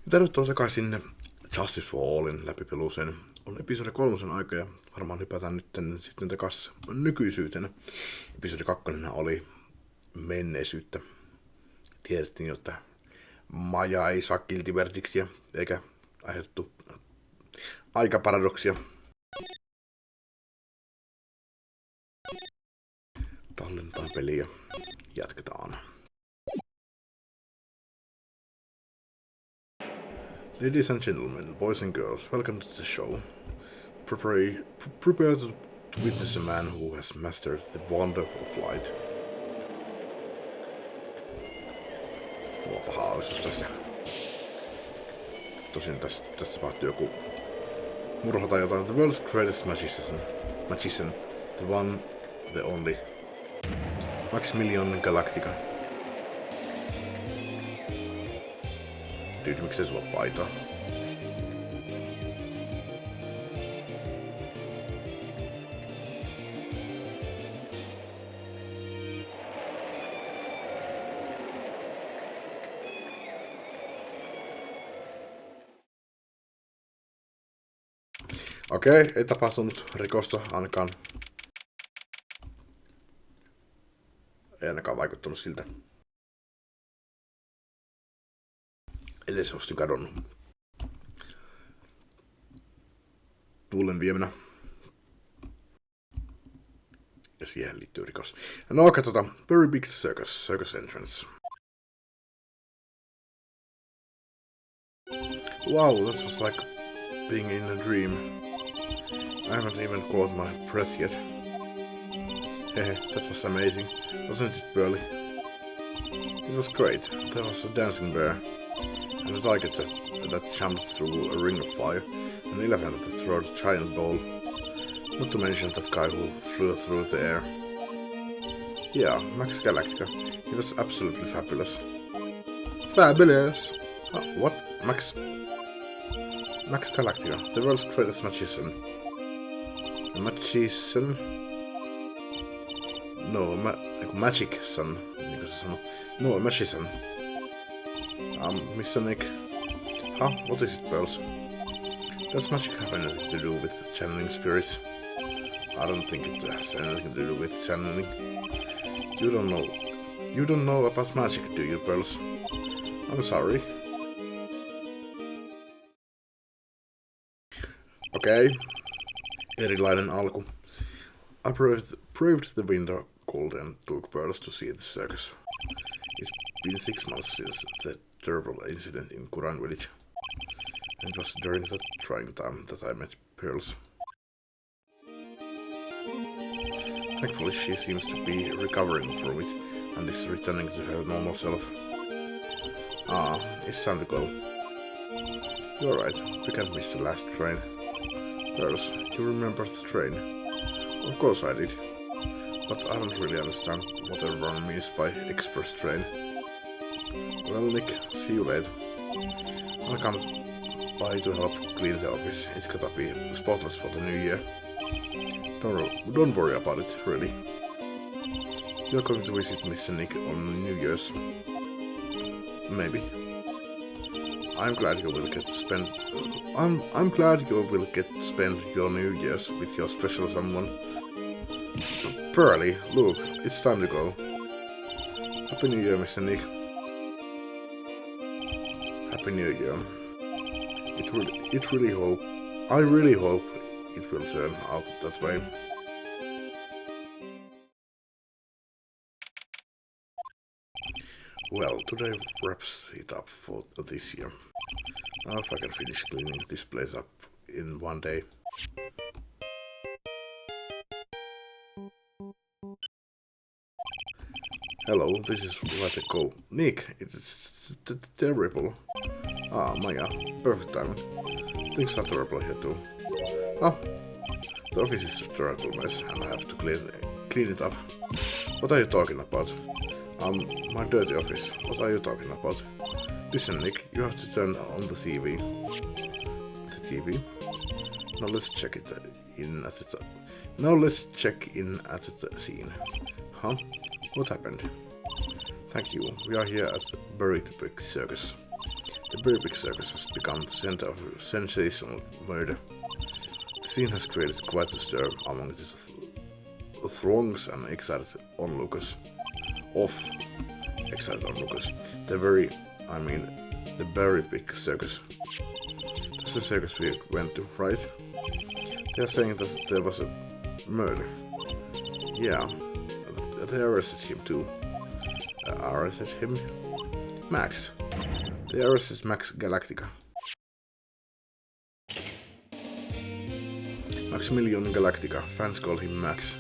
Tervetuloa takaisin Justice for Allin läpipeluuseen. On episodi 3 aika ja varmaan hypätään nyt sitten takaisin nykyisyyteen. Episodi 2 oli menneisyyttä. Tiedettiin jo, että Maja ei saa kiltiverdiktiä eikä aiheutettu aikaparadoksia. Tallennetaan peliä. Jatketaan. Ladies and gentlemen, boys and girls, welcome to the show. Prepare to witness a man who has mastered the wonder of flight. Mulla on paha aavistus tästä. Tosin tästä tapahtuu joku murha tai jotain. The world's greatest magician, the one, the only, Maximilian Galactica. Dude, miksei sulla paitaa? Okei, ei tapahtunut rikosta ainakaan. Ei ainakaan vaikuttanut siltä. Eli se olisi kadonnut. Tuulen viemänä. Ja siihen liittyy rikos. No, katsotaan. Very big circus entrance. Wow, that was like being in a dream. I haven't even caught my breath yet. Hehe, that was amazing. Wasn't it, Burley? It was great. There was a dancing bear. And a tiger that jumped through a ring of fire, an elephant that rode a giant bull, not to mention that guy who flew through the air. Yeah, Max Galactica. He was absolutely fabulous. Fabulous! What? Max Galactica, the world's greatest magician. A magician? No, magic son, No, a magician. Mr. Nick. Huh? What is it, Pearls? Does magic have anything to do with channeling spirits? I don't think it has anything to do with channeling. You don't know about magic, do you, Pearls? I'm sorry. Okay. Erilainen alku. I braved the winter cold and took Pearls to see the circus. It's been 6 months since the terrible incident in Kuran village. And it was during that trying time that I met Pearls. Thankfully she seems to be recovering from it and is returning to her normal self. It's time to go. You're right, we can't miss the last train. Pearls, you remember the train? Of course I did. But I don't really understand what everyone means by express train. Well, Nick, see you later. I'll come by to help clean the office. It's gotta be spotless for the new year. Don't worry about it, really. You're going to visit Mr. Nick on New Year's. Maybe. I'm glad you will get to spend. I'm glad you will get to spend your New Year's with your special someone. Pearly, look, it's time to go. Happy New Year, Mr. Nick. Happy New Year. I really hope it will turn out that way. Well, today wraps it up for this year. I hope I can finish cleaning this place up in one day. Hello, this is Let It Go. Nick, it's terrible. Maya, perfect timing. Things are terrible here too. The office is a terrible mess and I have to clean it up. What are you talking about? My dirty office. What are you talking about? Listen, Nick, you have to turn on the TV. The TV? Now let's check in at the scene. Huh? What happened? Thank you. We are here at the Buried Brick Circus. The very big circus has become the center of a sensational murder. The scene has created quite a stir among the throngs and excited onlookers. The very big circus. That's the circus we went to, right? They are saying that there was a murder. Yeah, they arrested him too. Arrested him? Max. They arrested Max Galactica. Maximilian Galactica, fans call him Max.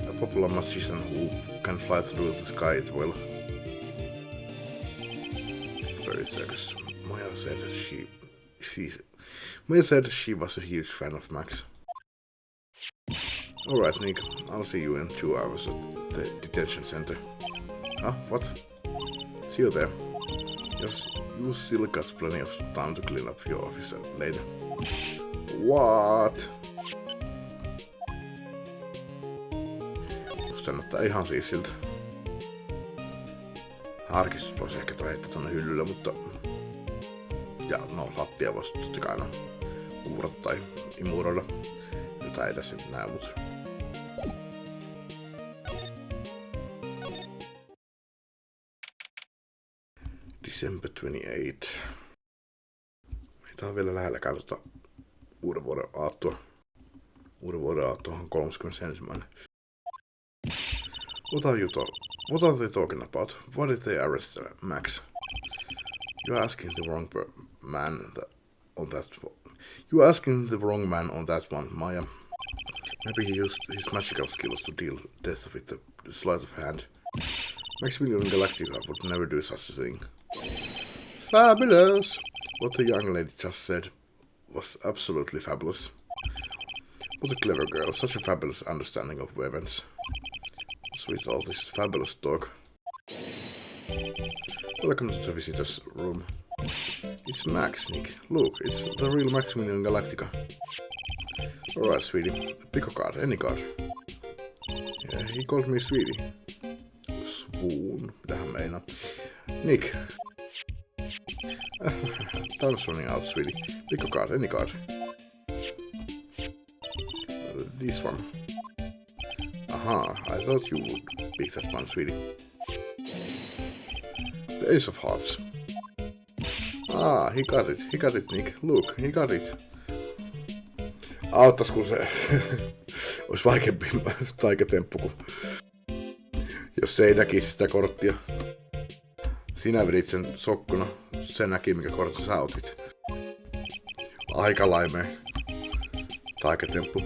A popular magician who can fly through the sky as well. Very circus. Maya said she was a huge fan of Max. Alright, Nick, I'll see you in 2 hours at the detention center. Huh? What? See you there. You still got plenty of time to clean up your office later. What? Musta näyttää ihan siisiltä. Harkistus voisi ehkä heittää tonne hyllylle, mutta... Ja no, lattia voisi totta kai kuurata tai imuroida. Jota ei tässä nyt näe, mut... December 28. Meitä on vielä lähelläkään uuden vuoden aattoa. Uuden vuoden aatto on 31. What are they talking about? Why did they arrest Max? You're asking the wrong man on that. You're asking the wrong man on that one, Maya. Maybe he used his magical skills to deal death with the sleight of hand. Maximilian Galactica would never do such a thing. Fabulous! What the young lady just said was absolutely fabulous. What a clever girl, such a fabulous understanding of weapons. What's with all this fabulous talk? Welcome to the visitor's room. It's Max, Nick. Look, it's the real Maximilian Galactica. Alright, sweetie. Pick a card, any card. Yeah, he called me sweetie. Swoon. Mitähän meinaa? Nick. Time's running out, sweetie. Pick a card, any card. This one. Aha, I thought you would pick that one, sweetie. The Ace of Hearts. Ah, he got it, Nick. Look, he got it. Auttais kun se olisi vaikeampi taikatemppu, kun jos se ei näkisi sitä korttia. Sinä vedit sen sokkona, se näki mikä kortti sä otit. Aika laimeen taikatemppu.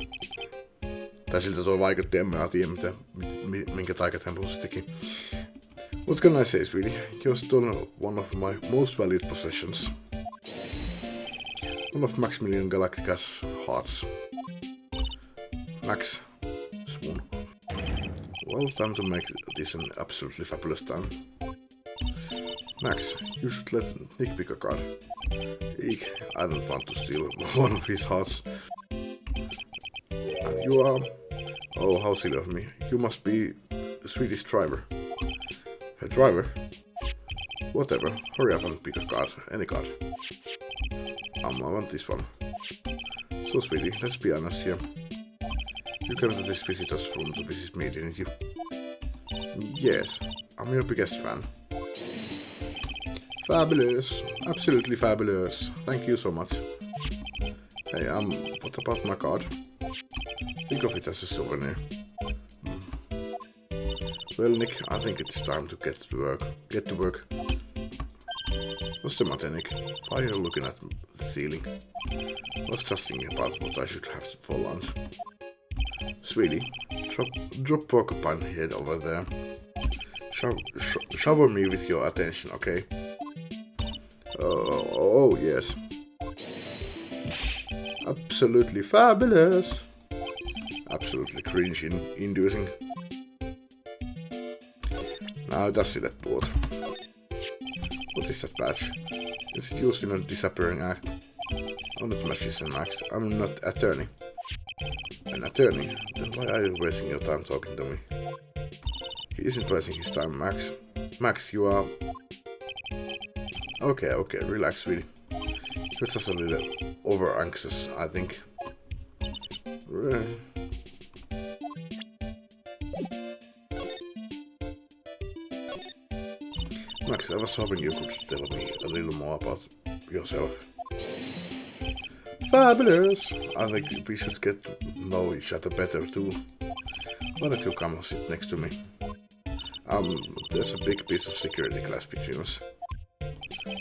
Tai siltä toi vaikutti, en mä tiedä minkä taikatempun se teki. What can I say, sweetie? You're stolen one of my most valued possessions. One of Maximilian Galactica's hearts. Max. Swoon. Well, time to make this an absolutely fabulous time. Max, you should let Nick pick a card. Eek, I don't want to steal one of his hearts. And you are... Oh, how silly of me. You must be the Swedish driver. A driver? Whatever, hurry up and pick a card, any card. I want this one. So, sweetie, let's be honest here. You came to this visitor's room to visit me, didn't you? Yes, I'm your biggest fan. Fabulous, absolutely fabulous. Thank you so much. Hey, what about my card? Think of it as a souvenir. Well, Nick, I think it's time to get to work. What's the matter, Nick? Why are you looking at the ceiling? I was just thinking about what I should have for lunch. Sweetie, drop porcupine head over there. Shower me with your attention, okay? Oh, yes. Absolutely fabulous. Absolutely cringe-inducing. Näytä sille tuota. What is that badge? Is it used in a disappearing act? I'm not magician, Max. I'm not attorney. An attorney? Then why are you wasting your time talking to me? He isn't wasting his time, Max. Max, you are... Okay, relax, sweetie. You're just a little over-anxious, I think. Max, I was hoping you could tell me a little more about yourself. Fabulous! I think we should get to know each other better too. Why don't you come sit next to me? There's a big piece of security glass between us.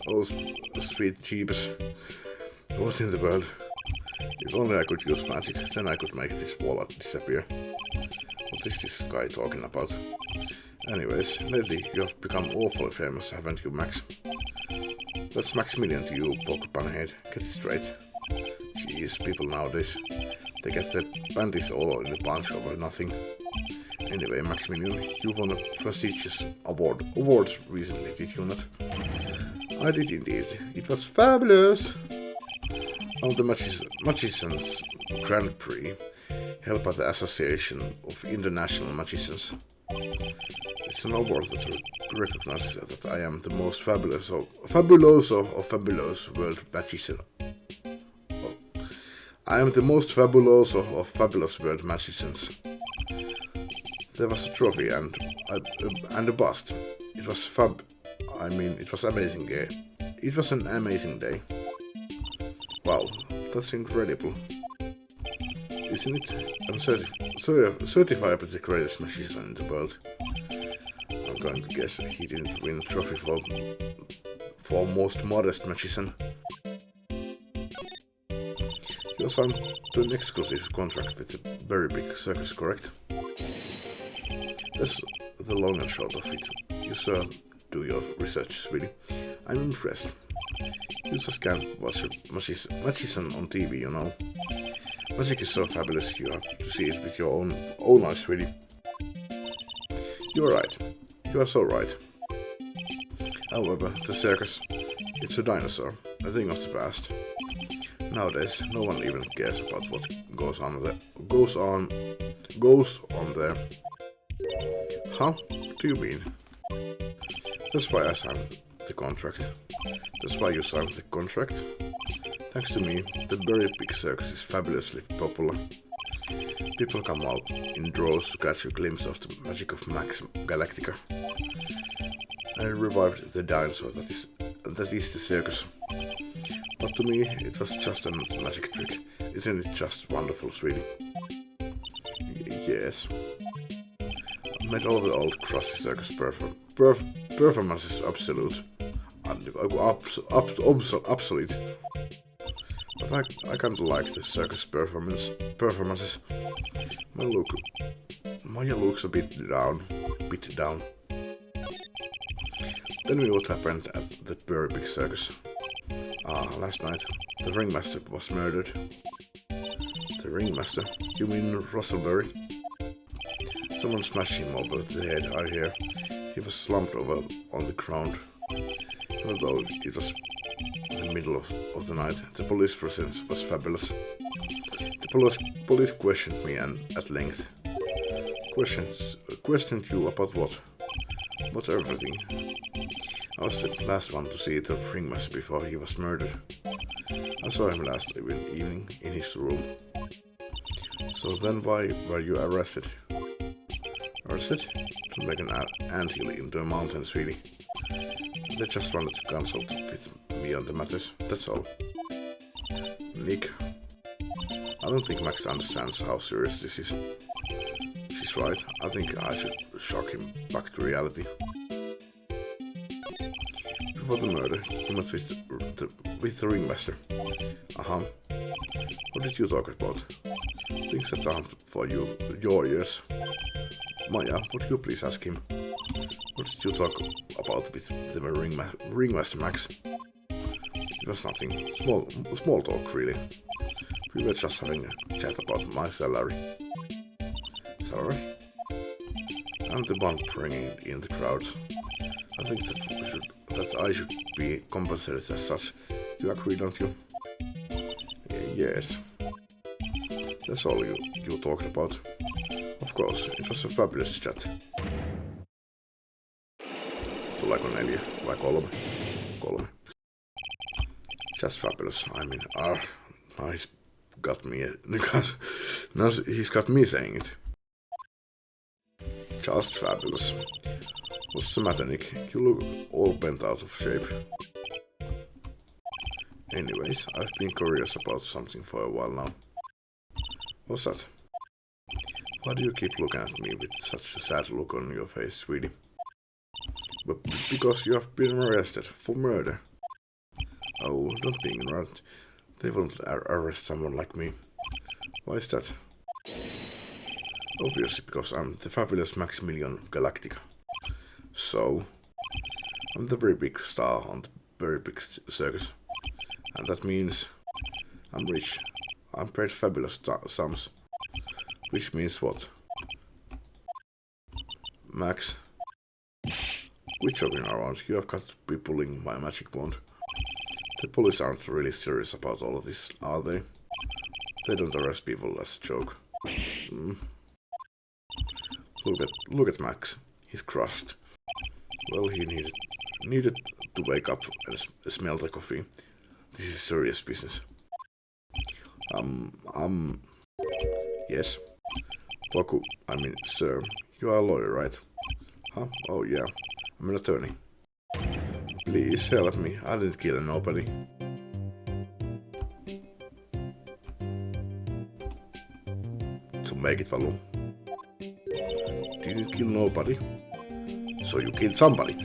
Oh, sweet Jeebus. What in the world? If only I could use magic, then I could make this wall disappear. What is this guy talking about? Anyways, lately you have become awfully famous, haven't you, Max? That's Maximilian to you, Pokepunhead. Get it straight. Jeez, people nowadays, they get their panties all in a bunch over nothing. Anyway, Maximilian, you won a prestigious award recently, did you not? I did indeed. It was fabulous! On the Magicians Grand Prix, held by the Association of International Magicians. It's an award that recognizes that I am the most fabuloso of fabulous world magician. Oh. I am the most fabuloso of fabulous world magicians. There was a trophy and a bust. It was it was amazing day. It was an amazing day. Wow, that's incredible. Isn't it? I'm certified as the greatest magician in the world. I'm going to guess he didn't win a trophy for most modest magician. You signed to an exclusive contract with a very big circus, correct? That's the long and short of it. You sir, do your research, sweetie. I'm impressed. You just can't watch a magician on TV, you know. Magic is so fabulous, you have to see it with your own eyes, sweetie. You're right. You are so right. However, the circus, it's a dinosaur, a thing of the past. Nowadays, no one even cares about what goes on there. Huh? What do you mean? That's why I signed the contract. That's why you signed the contract. Thanks to me, the very big circus is fabulously popular. People come out in droves to catch a glimpse of the magic of Max Galactica. I revived the dinosaur that is the circus. But to me, it was just a magic trick. Isn't it just wonderful, sweetie? Yes. I made all the old crusty circus performances obsolete. Obsolete. But I kinda like the circus performances. Maya looks a bit down. Tell me what happened at the very big circus. Last night, the ringmaster was murdered. The ringmaster? You mean Russellberry? Someone smashed him over the head, I hear. He was slumped over on the ground. Even though it was in the middle of the night, the police presence was fabulous. The police questioned me at length. Questioned you about what? About everything. I was the last one to see the ringmaster before he was murdered. I saw him last evening in his room. So then why were you arrested? Arrested? To make an anthill into a mountain, sweetie. They just wanted to consult with me on the matters, that's all. Nick. I don't think Max understands how serious this is. She's right, I think I should shock him back to reality. Before the murder, he met with the ringmaster. What did you talk about? Things that aren't for your ears. Maya, would you please ask him? What did you talk about with the ringmaster, Max? It was nothing. Small talk, really. We were just having a chat about my salary. Salary? I'm the one bringing in the crowds. I think that I should be compensated as such. You agree, don't you? Yes. That's all you talked about. Of course, it was a fabulous chat. Tuleeko 4 vai 3? 3. Just fabulous. I mean, now he's got me, now he's got me saying it. Just fabulous. What's the matter, Nick? You look all bent out of shape. Anyways, I've been curious about something for a while now. What's that? Why do you keep looking at me with such a sad look on your face, sweetie? But because you have been arrested for murder. Oh, don't be ignorant. They won't arrest someone like me. Why is that? Obviously because I'm the fabulous Maximilian Galactica. So, I'm the very big star on the very big circus. And that means I'm rich. I'm paid fabulous sums. Which means what? Max, quit joking around. You have got to be pulling my magic wand. The police aren't really serious about all of this, are they? They don't arrest people as a joke. Look at Max. He's crushed. Well, he needed to wake up and smell the coffee. This is serious business. Yes. Poku, I mean, sir, you are a lawyer, right? Huh? Oh, yeah. I'm an attorney. Please help me. I didn't kill nobody. So make it, Valu. Didn't kill nobody. So you killed somebody.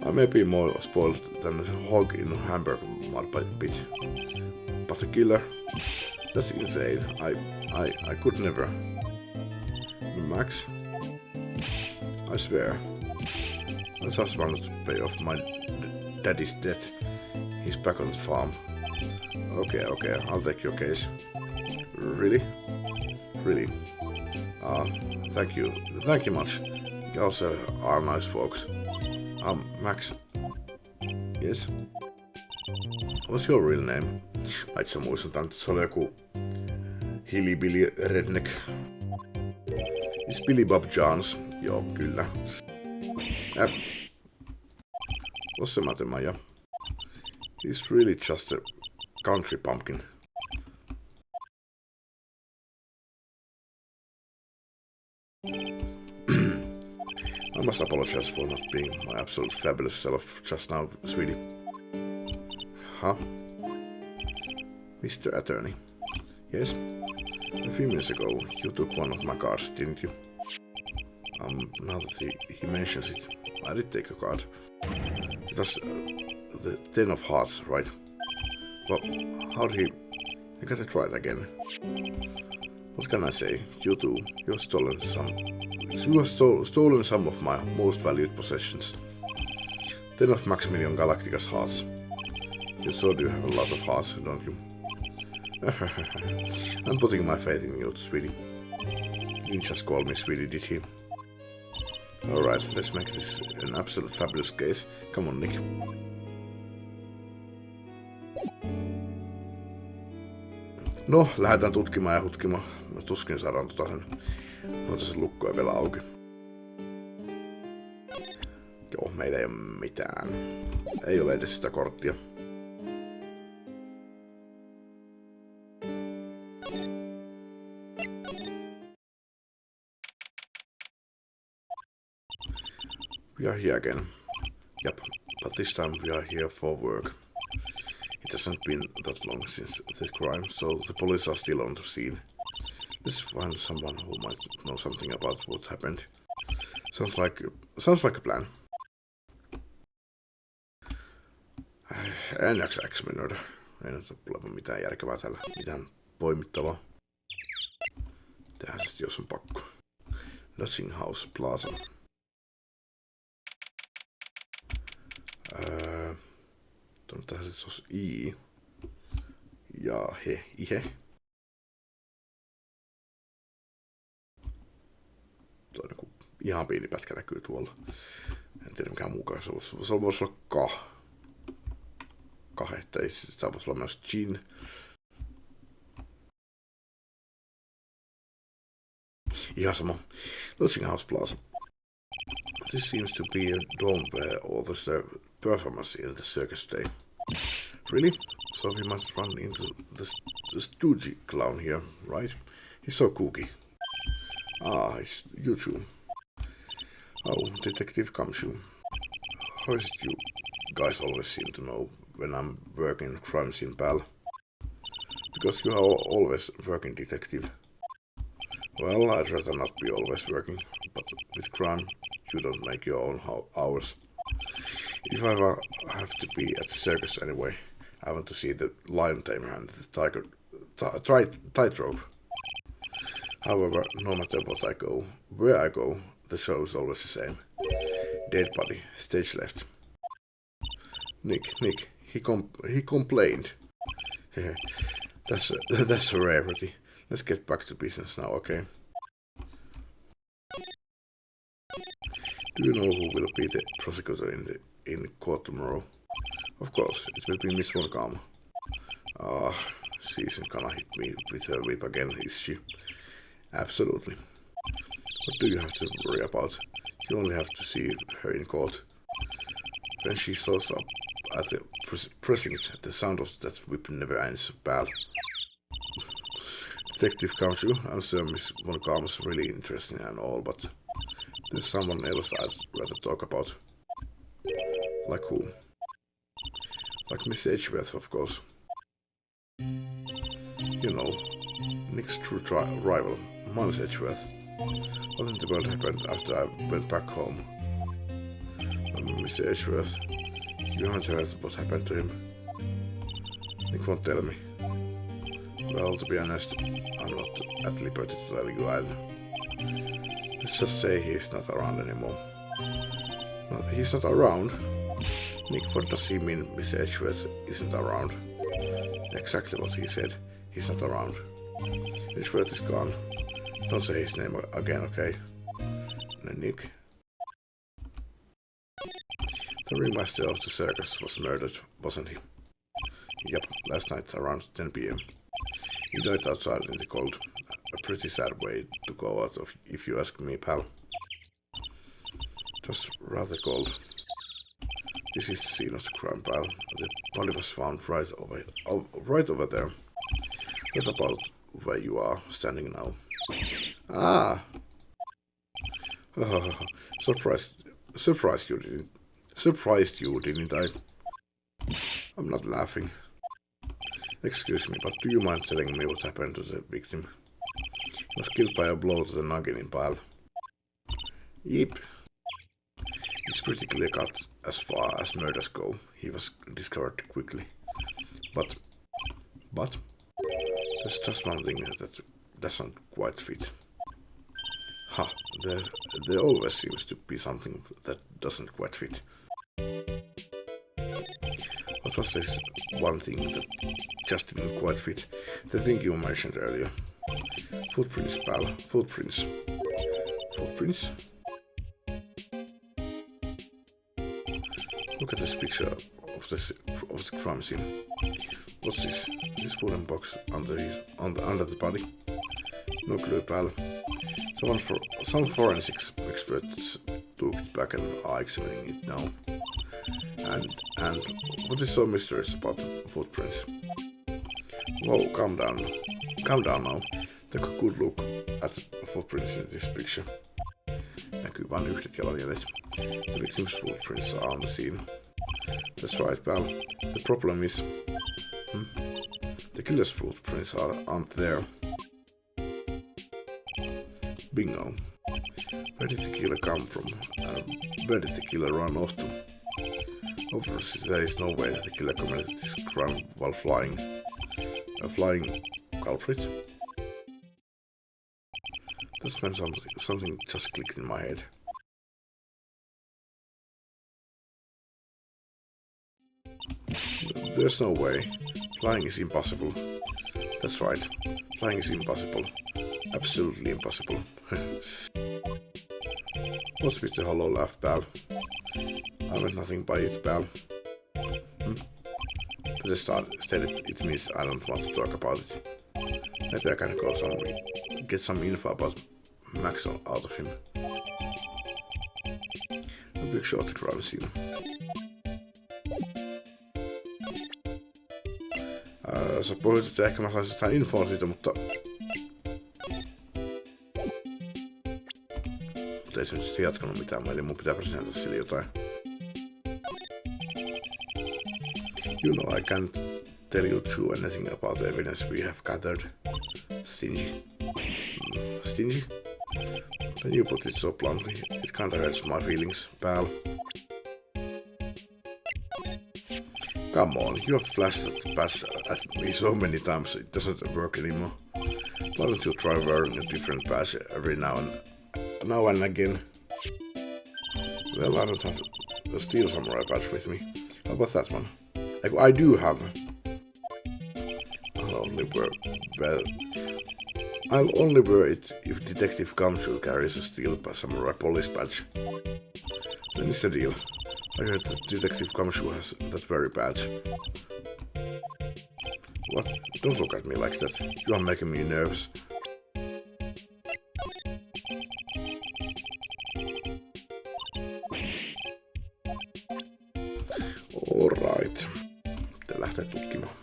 I may be more spoiled than a hog in a hamburger mud pit. But a killer? That's insane. I could never. Max? I swear. I just wanted to pay off my daddy's debt. He's back on the farm. Okay, I'll take your case. Really? Really? Thank you. Thank you much. You also are nice folks. Max. Yes? What's your real name? Mä itse muistutan, että se oli joku Hillbilly Redneck. It's Billy Bob Jones. Joo, kyllä. What's the matter, Maja? He's really just a country pumpkin. I must apologize for not being my absolute fabulous self just now, sweetie. Huh? Mr. Attorney. Yes? A few minutes ago, you took one of my cards, didn't you? Now that he mentions it, I did take a card. It was the 10 of hearts, right? Well, how did he... I got it right again. What can I say? You too. You have stolen some of my most valued possessions. 10 of Maximilian Galactica's hearts. You sure do have a lot of hearts, don't you? I'm putting my faith in you, sweetie. He didn't just call me sweetie, did he? Alright, let's make this an absolute fabulous case. Come on, Nick. No, lähdetään tutkimaan ja hutkimaan. Mä tuskin saadaan se lukkoja vielä auki. Joo, meillä ei ole mitään. Ei ole edes sitä korttia. We are here again. Yep, but this time we are here for work. It hasn't been that long since the crime, so the police are still on the scene. Let's find someone who might know something about what happened. Sounds like a plan. En jaksa examinoida. Ei nyt ole mitään järkevää täällä. Mitään poimittavaa. Tehdään sitten jos on pakko. Lodging House Plaza. Tähän se olisi I. Ja he. Ihe. Tuo on ihan pieni pätkä näkyy tuolla. En tiedä mikä muukaan. Se voisi olla kahetta. Sitä voisi olla myös gin. Ihan sama. Lodging House Plaza. This seems to be a dome where all the performance in the circus day. Really? so we must run into the stoogie clown here, right? He's so kooky. Ah, it's you two. Oh, Detective Kamshu. How is it you guys always seem to know when I'm working crime scene, pal? Because you are always working detective. Well, I'd rather not be always working, but with crime, you don't make your own hours. If I have to be at the circus anyway, I want to see the lion tamer and the tiger tightrope. However, no matter what I go, where I go, the show is always the same. Dead body, stage left. Nick, he complained. That's a rarity. Let's get back to business now, okay? Do you know who will be the prosecutor in court tomorrow? Of course, it will be Miss Montcalm. Ah, she isn't gonna hit me with her whip again, is she? Absolutely. What do you have to worry about? You only have to see her in court. When she shows up at the precinct, the sound of that whip never ends, pal. Detective Kamshu, I'm sure Miss Montcalm is really interesting and all, but there's someone else I'd rather talk about. Like who? Like Miss Edgeworth, of course. You know, Nick's true rival, Miles Edgeworth. What in the world happened after I went back home? Miss Edgeworth, you haven't heard what happened to him? Nick won't tell me. Well, to be honest, I'm not at liberty to tell you either. Let's just say he's not around anymore. No, he's not around? Nick, what does he mean Miss Edgeworth isn't around? Exactly what he said. He's not around. Edgeworth is gone. Don't say his name again, okay? Nick? The ringmaster of the circus was murdered, wasn't he? Yep, last night around 10 p.m. He died outside in the cold. A pretty sad way to go out of, if you ask me, pal. Just rather cold. This is the scene of the crime, pal. The body was found right over there. What about where you are standing now? Ah! Surprised you didn't I? I'm not laughing. Excuse me, but do you mind telling me what happened to the victim? He was killed by a blow to the noggin, pal. Yep. It's pretty clear cut as far as murders go. He was discovered quickly. But there's just one thing that doesn't quite fit. Ha, there always seems to be something that doesn't quite fit. What was this one thing that just didn't quite fit? The thing you mentioned earlier. Footprints, pal. Footprints. Footprints? Look at this picture of the crime scene. What's this? This wooden box under the body? No clue, pal. Some forensics experts took it back and are examining it now. And what is so mysterious about footprints? Whoa, calm down. Calm down now. Take a good look at the footprints in this picture. Näkyy vain yhdet jalanjäljet. The victim's footprints are on the scene. That's right, pal. The problem is... the killer's footprints aren't there. Bingo. Where did the killer come from? Where did the killer run off to? Obviously, there is no way that the killer committed this crime while flying. A flying culprit? That's when something just clicked in my head. There's no way. Flying is impossible. That's right. Flying is impossible. Absolutely impossible. What's with the hollow laugh, pal? I meant nothing by it, pal. But stated it means I don't want to talk about it. Maybe I can go somewhere, get some info about Max out of him. A big shot crime scene. Sä puhuit, että ehkä mä saisin jotain infoa siitä, mutta ei se nyt sitten jatkanut mitään, eli mun pitää presentata sille jotain. You know I can't tell you true anything about the evidence we have gathered. Stingy. Stingy? When you put it so bluntly, it kinda hurts my feelings, pal. Come on, you have flashed that patch at me so many times it doesn't work anymore. Why don't you try wearing a different patch every now and again? Well, I don't have a steel samurai patch with me. How about that one? I do have. I'll only wear it if Detective Gumshoe carries a steel samurai police badge. Then it's the deal. I heard that Detective Gumshoe has that very badge. What? Don't look at me like that. You are making me nervous. Alright. Pitää lähteä tutkimaan.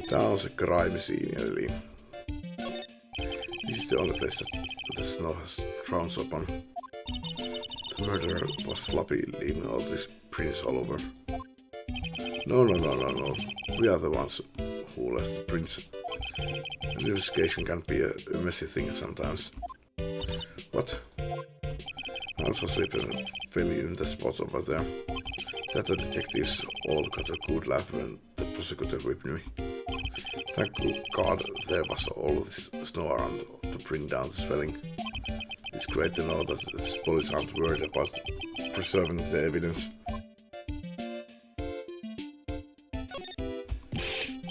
Tää on se crime scene, eli this is the only place that the snow has thrown upon. The murderer was sloppy, leaving all these prints all over. No. We are the ones who left the prints. The investigation can be a messy thing sometimes. What? I also slipped and fell in the spot over there. The other detectives all got a good laugh when the prosecutor whipped me. Thank God there was all this snow around to bring down the swelling. It's great to know that the police aren't worried about preserving the evidence.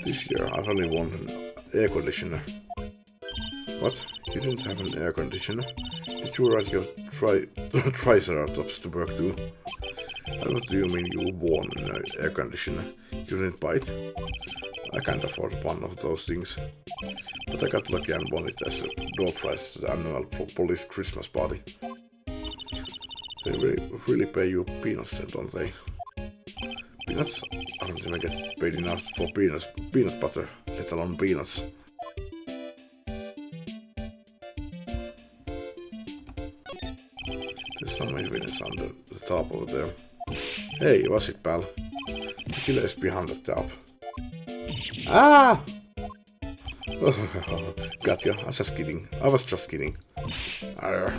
This year I've only won an air conditioner. What? You didn't have an air conditioner? Did you ride your Triceratops to work too? And what do you mean you won an air conditioner? You didn't buy it? I can't afford one of those things. But I got lucky and won it as a door prize to the annual police Christmas party. They really pay you peanuts, don't they? Peanuts? I don't even get paid enough for peanut butter, let alone peanuts. There's some evidence under the top over there. Hey, what's it, pal? The killer is behind the top. Ah! Got you. I was just kidding. Arr.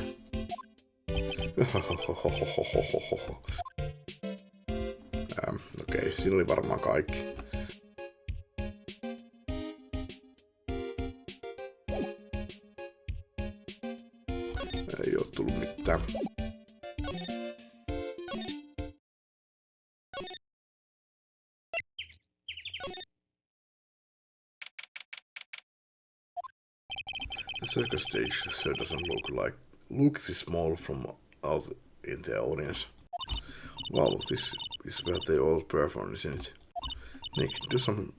Okei, siinä oli varmaan kaikki. Ei oo tullut mitään. The circus stage sure doesn't look this small from out in the audience. Wow, this is where they all perform, isn't it? Nick, do some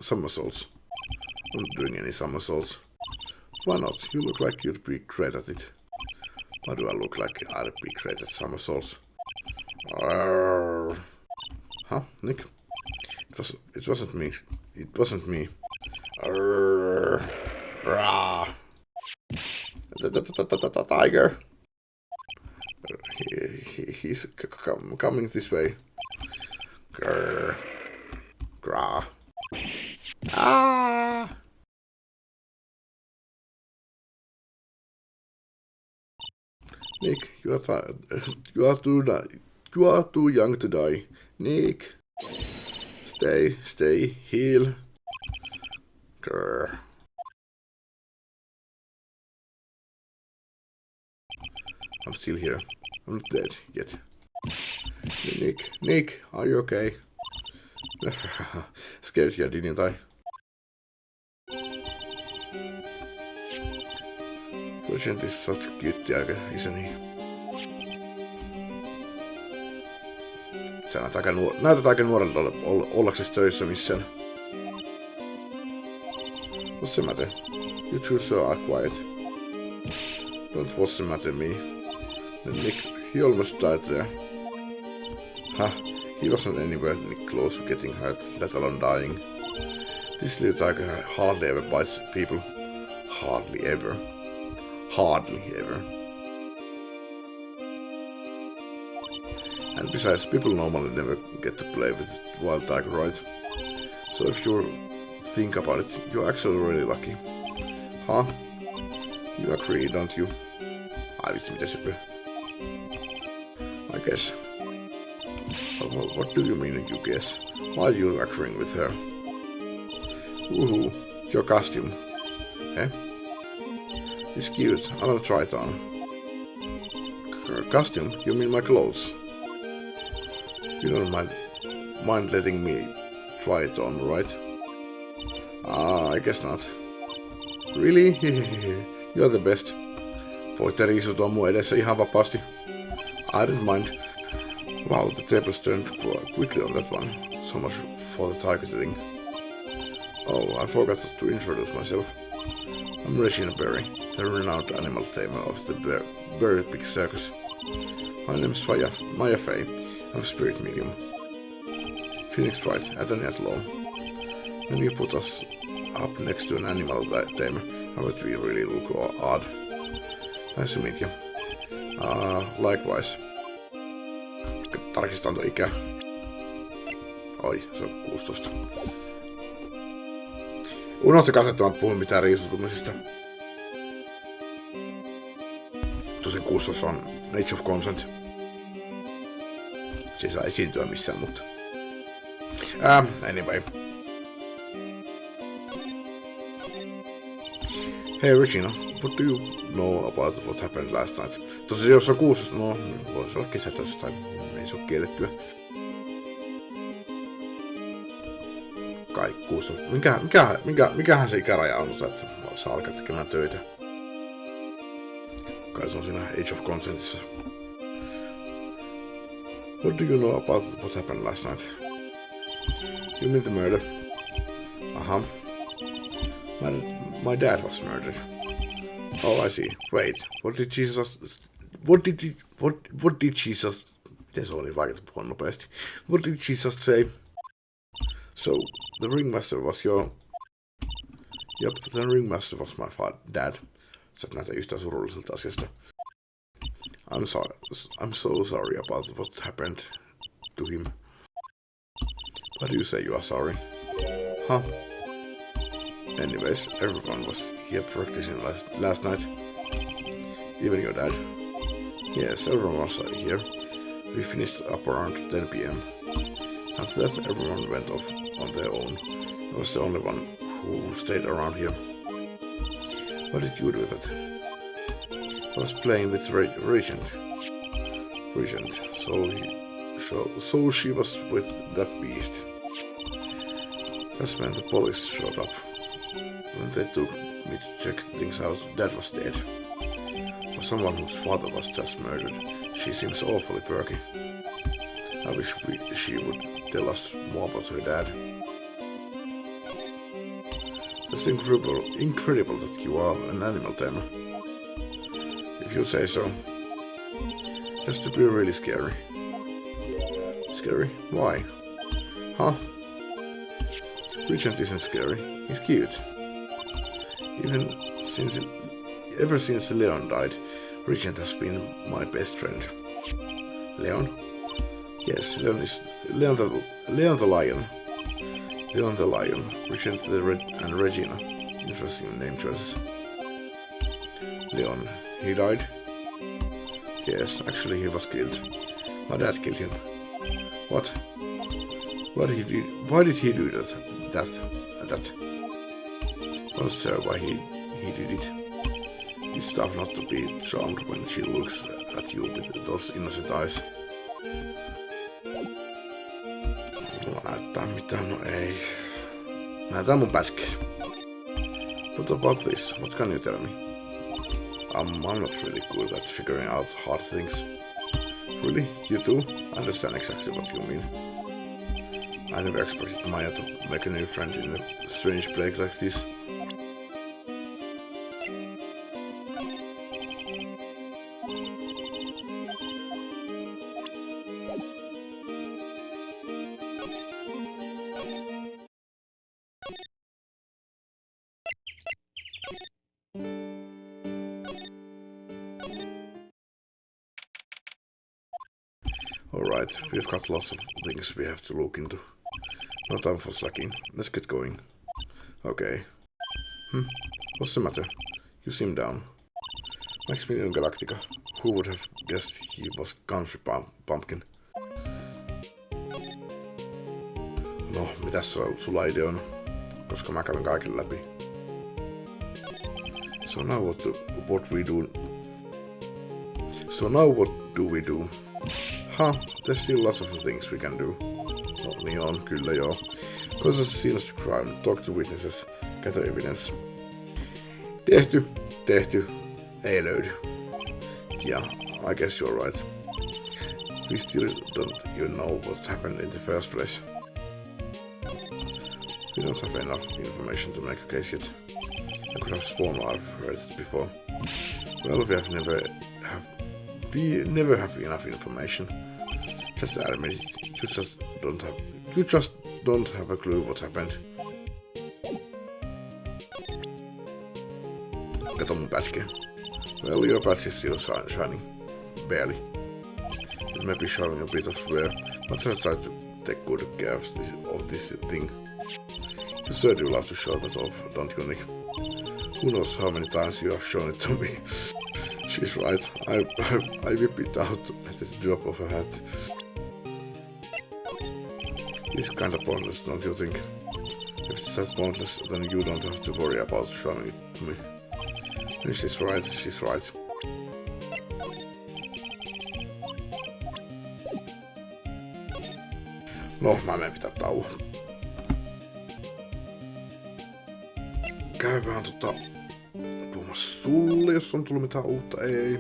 somersaults. I'm not doing any somersaults. Why not? You look like you'd be great at it. Why do I look like I'd be great at somersaults? Arrgh. Huh, Nick? It wasn't me. It wasn't me. Arrgh. Rah. The tiger. He's coming this way. Grrr. Grah. Ah! Nick, you are too young to die. Nick, stay, heal. Grrr. I'm still here. I'm not dead yet. Nick, are you okay? Scared you, didn't I? Regent is such a cute tiger, isn't he? Sä näytät aika nuorelta ollaksesi töissä missään. What's the matter? You two so are quiet. Don't what's the matter me? Nick, he almost died there. Huh, he wasn't anywhere close to getting hurt, let alone dying. This little tiger hardly ever bites people. Hardly ever. Hardly ever. And besides, people normally never get to play with wild tiger, right? So if you think about it, you're actually really lucky. Huh? You agree, don't you? Ai vitsi, mitä söpö. I guess. What do you mean, you guess? Why are you agreeing with her? Woohoo, your costume. Eh? It's cute, I wanna try it on. Costume? You mean my clothes? You don't mind letting me try it on, right? I guess not. Really? You're the best. Voitte riisutua mun edessä ihan vapaasti. I don't mind. Wow, the tables turned quickly on that one. So much for the tiger thing. Oh, I forgot to introduce myself. I'm Regina Berry, the renowned animal tamer of the Berry Big Circus. My name's Maya Fay. I'm a spirit medium. Phoenix Wright, attorney at law. When you put us up next to an animal tamer, I would we really look odd. Nice to meet you. Likewise. Tarkistan tuo ikä. Oi, se on 16. Unohtakaa, että mä puhun mitään riisutumisista. Tosin 16 on Age of Consent. Se ei saa esiintyä missään, mutta... Anyway. Hey Regina, what do you know about what happened last night? Tosin jos on 6, no voisi olla kesätössä tai ei se ole kiellettyä. Kai 6. Mikähän se ikäraja on, että saa alkaa tekemään töitä? Kai se on siinä Age of Consentissa. What do you know about what happened last night? You mean the murder? Uh-huh. My dad was murdered. Oh, I see. Wait, what did Jesus... What did Jesus... Miten se oli vaikea puhua nopeasti? What did Jesus say? So, the ringmaster was your... Yep, the ringmaster was my dad. Sä et näytä yhtään surulliselta asiasta. I'm so sorry about what happened to him. Why do you say you are sorry? Huh? Anyways, everyone was here practicing last night. Even your dad. Yes, everyone was here. We finished up around 10 p.m. After that, everyone went off on their own. I was the only one who stayed around here. What did you do with it? I was playing with Regent. So she was with that beast. That's when the police showed up. When they took me to check things out, Dad was dead. For someone whose father was just murdered, she seems awfully perky. I wish she would tell us more about her dad. That's incredible that you are an animal tamer. If you say so. That's to be really scary. Scary? Why? Huh? Regent isn't scary. He's cute. Ever since Leon died, Regent has been my best friend. Leon? Yes, Leon the lion. Leon the lion, Regent and Regina. Interesting name choices. Leon, he died? Yes, actually he was killed. My dad killed him. What? Why did he do that? Not sure why he did it. It's tough not to be charmed when she looks at you with those innocent eyes. Mulla näyttää mitään, no ei. Näytään mun pätkä. What about this? What can you tell me? I'm not really good at figuring out hard things. Really? You too? I understand exactly what you mean. I never expected Maya to make a new friend in a strange place like this. right. We've got lots of things we have to look into. No time for slacking. Let's get going. Okay. What's the matter? You seem down. Maximilian Galactica. Who would have guessed he was country pumpkin? No, mitäs sulla idea on? Koska mä kävin kaiken läpi. So now what do we do? There's still lots of things we can do. No, niin on, kyllä joo. Cause of scenes of crime, talk to witnesses, gather evidence. Tehty, ei löydy. Yeah, I guess you're right. We still don't even know what happened in the first place. We don't have enough information to make a case yet. I could have sworn I've heard it before. Well, we never have enough information. Just admit it. You just don't have a clue what happened. Kato mun pätkiä. Well, your patch is still shining. Barely. It may be showing a bit of wear, but I try to take good care of this thing. You certainly love to show that off, don't you, Nick? Who knows how many times you have shown it to me. She's right. I whip it out at the drop of a hat. It's kinda pointless, don't you think? If it's that pointless, then you don't have to worry about showing it to me. And she's right. No, mä menen pitää tauon. Käydään puhumassa sulle, jos on tullut mitään uutta, ei.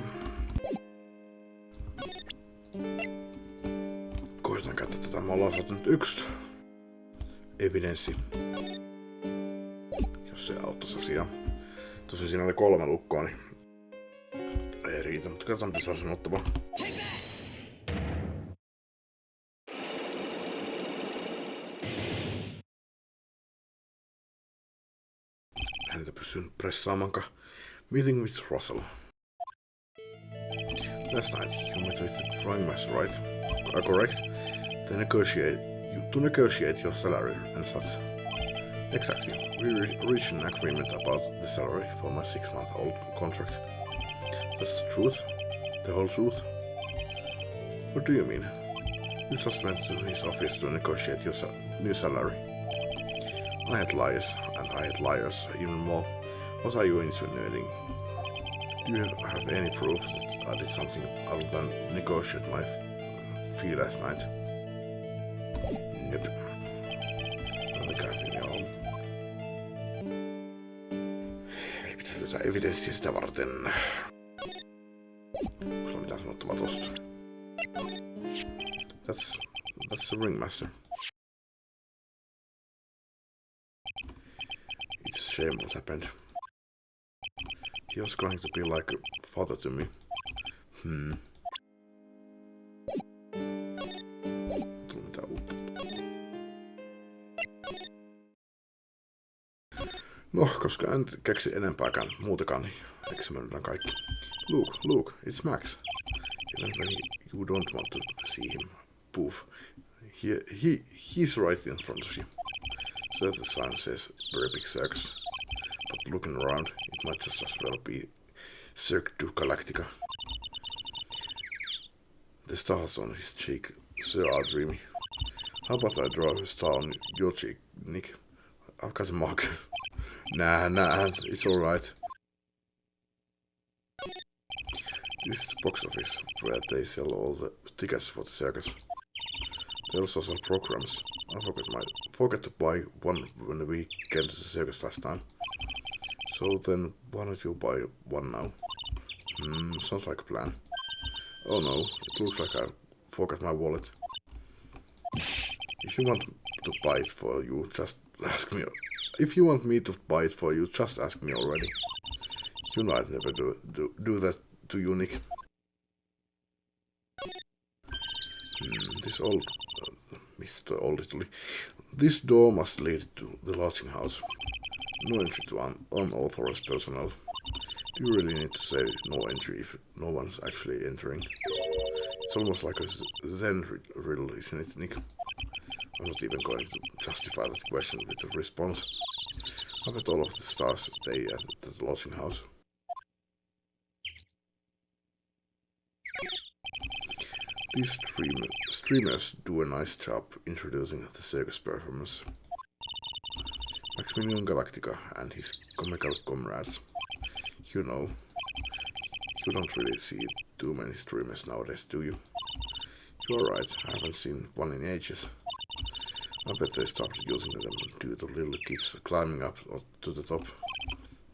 Koitan käyttää tätä, mä ollaan saatu nyt 1 evidenssi. Jos se auttaisi asiaa. Tosin siinä oli 3 lukkoa, niin ei riitä, mutta katsotaan mitä se on sanottavaa. Häntä pystyn pressaamankaan. Meeting with Russell. Last night you met with the drawing master, right? Correct? To negotiate your salary and such. Exactly. We reached an agreement about the salary for my 6-month-old contract. That's the truth? The whole truth? What do you mean? You just went to his office to negotiate your new salary. I had liars, and I had liars even more. What are you insinuating? Do you have any proof that I did something other than negotiate my fee last night? Nope. Eli pitäisi löytää evidenssiä sitä varten. Onko sulla mitään sanottavaa tosta? That's the ringmaster. It's a shame what happened. He was going to be like a father to me. Tuli mitään uutta. No, koska en keksi enempääkään muutakaan, niin eksämöidään kaikki. Look, it's Max. Even when you don't want to see him. Poof. He's right in front of you. So the sign says very big circus. But looking around, it might just as well be Cirque du Galactica. The stars on his cheek sure are dreamy. How about I draw a star on your cheek, Nick? I've got a mark. Nah, it's alright. This is the box office, where they sell all the tickets for the circus. They also sell programs. I forgot to buy one when we came to the circus last time. So then, why don't you buy one now? Sounds like a plan. Oh no, it looks like I forgot my wallet. If you want to buy it for you, just ask me. If you want me to buy it for you, just ask me already. You know I'd never do that to you, Nick. Mr. Olditly. This door must lead to the lodging house. No entry to unauthorized personnel. Do you really need to say no entry if no one's actually entering? It's almost like a Zen riddle, isn't it, Nick? I'm not even going to justify that question with a response. I bet all of the stars stay at the lodging house. These streamers do a nice job introducing the circus performance. Maximilian Galactica and his comical comrades. You know, you don't really see too many streamers nowadays, do you? You're right, I haven't seen one in ages. I bet they started using them due to little kids climbing up to the top.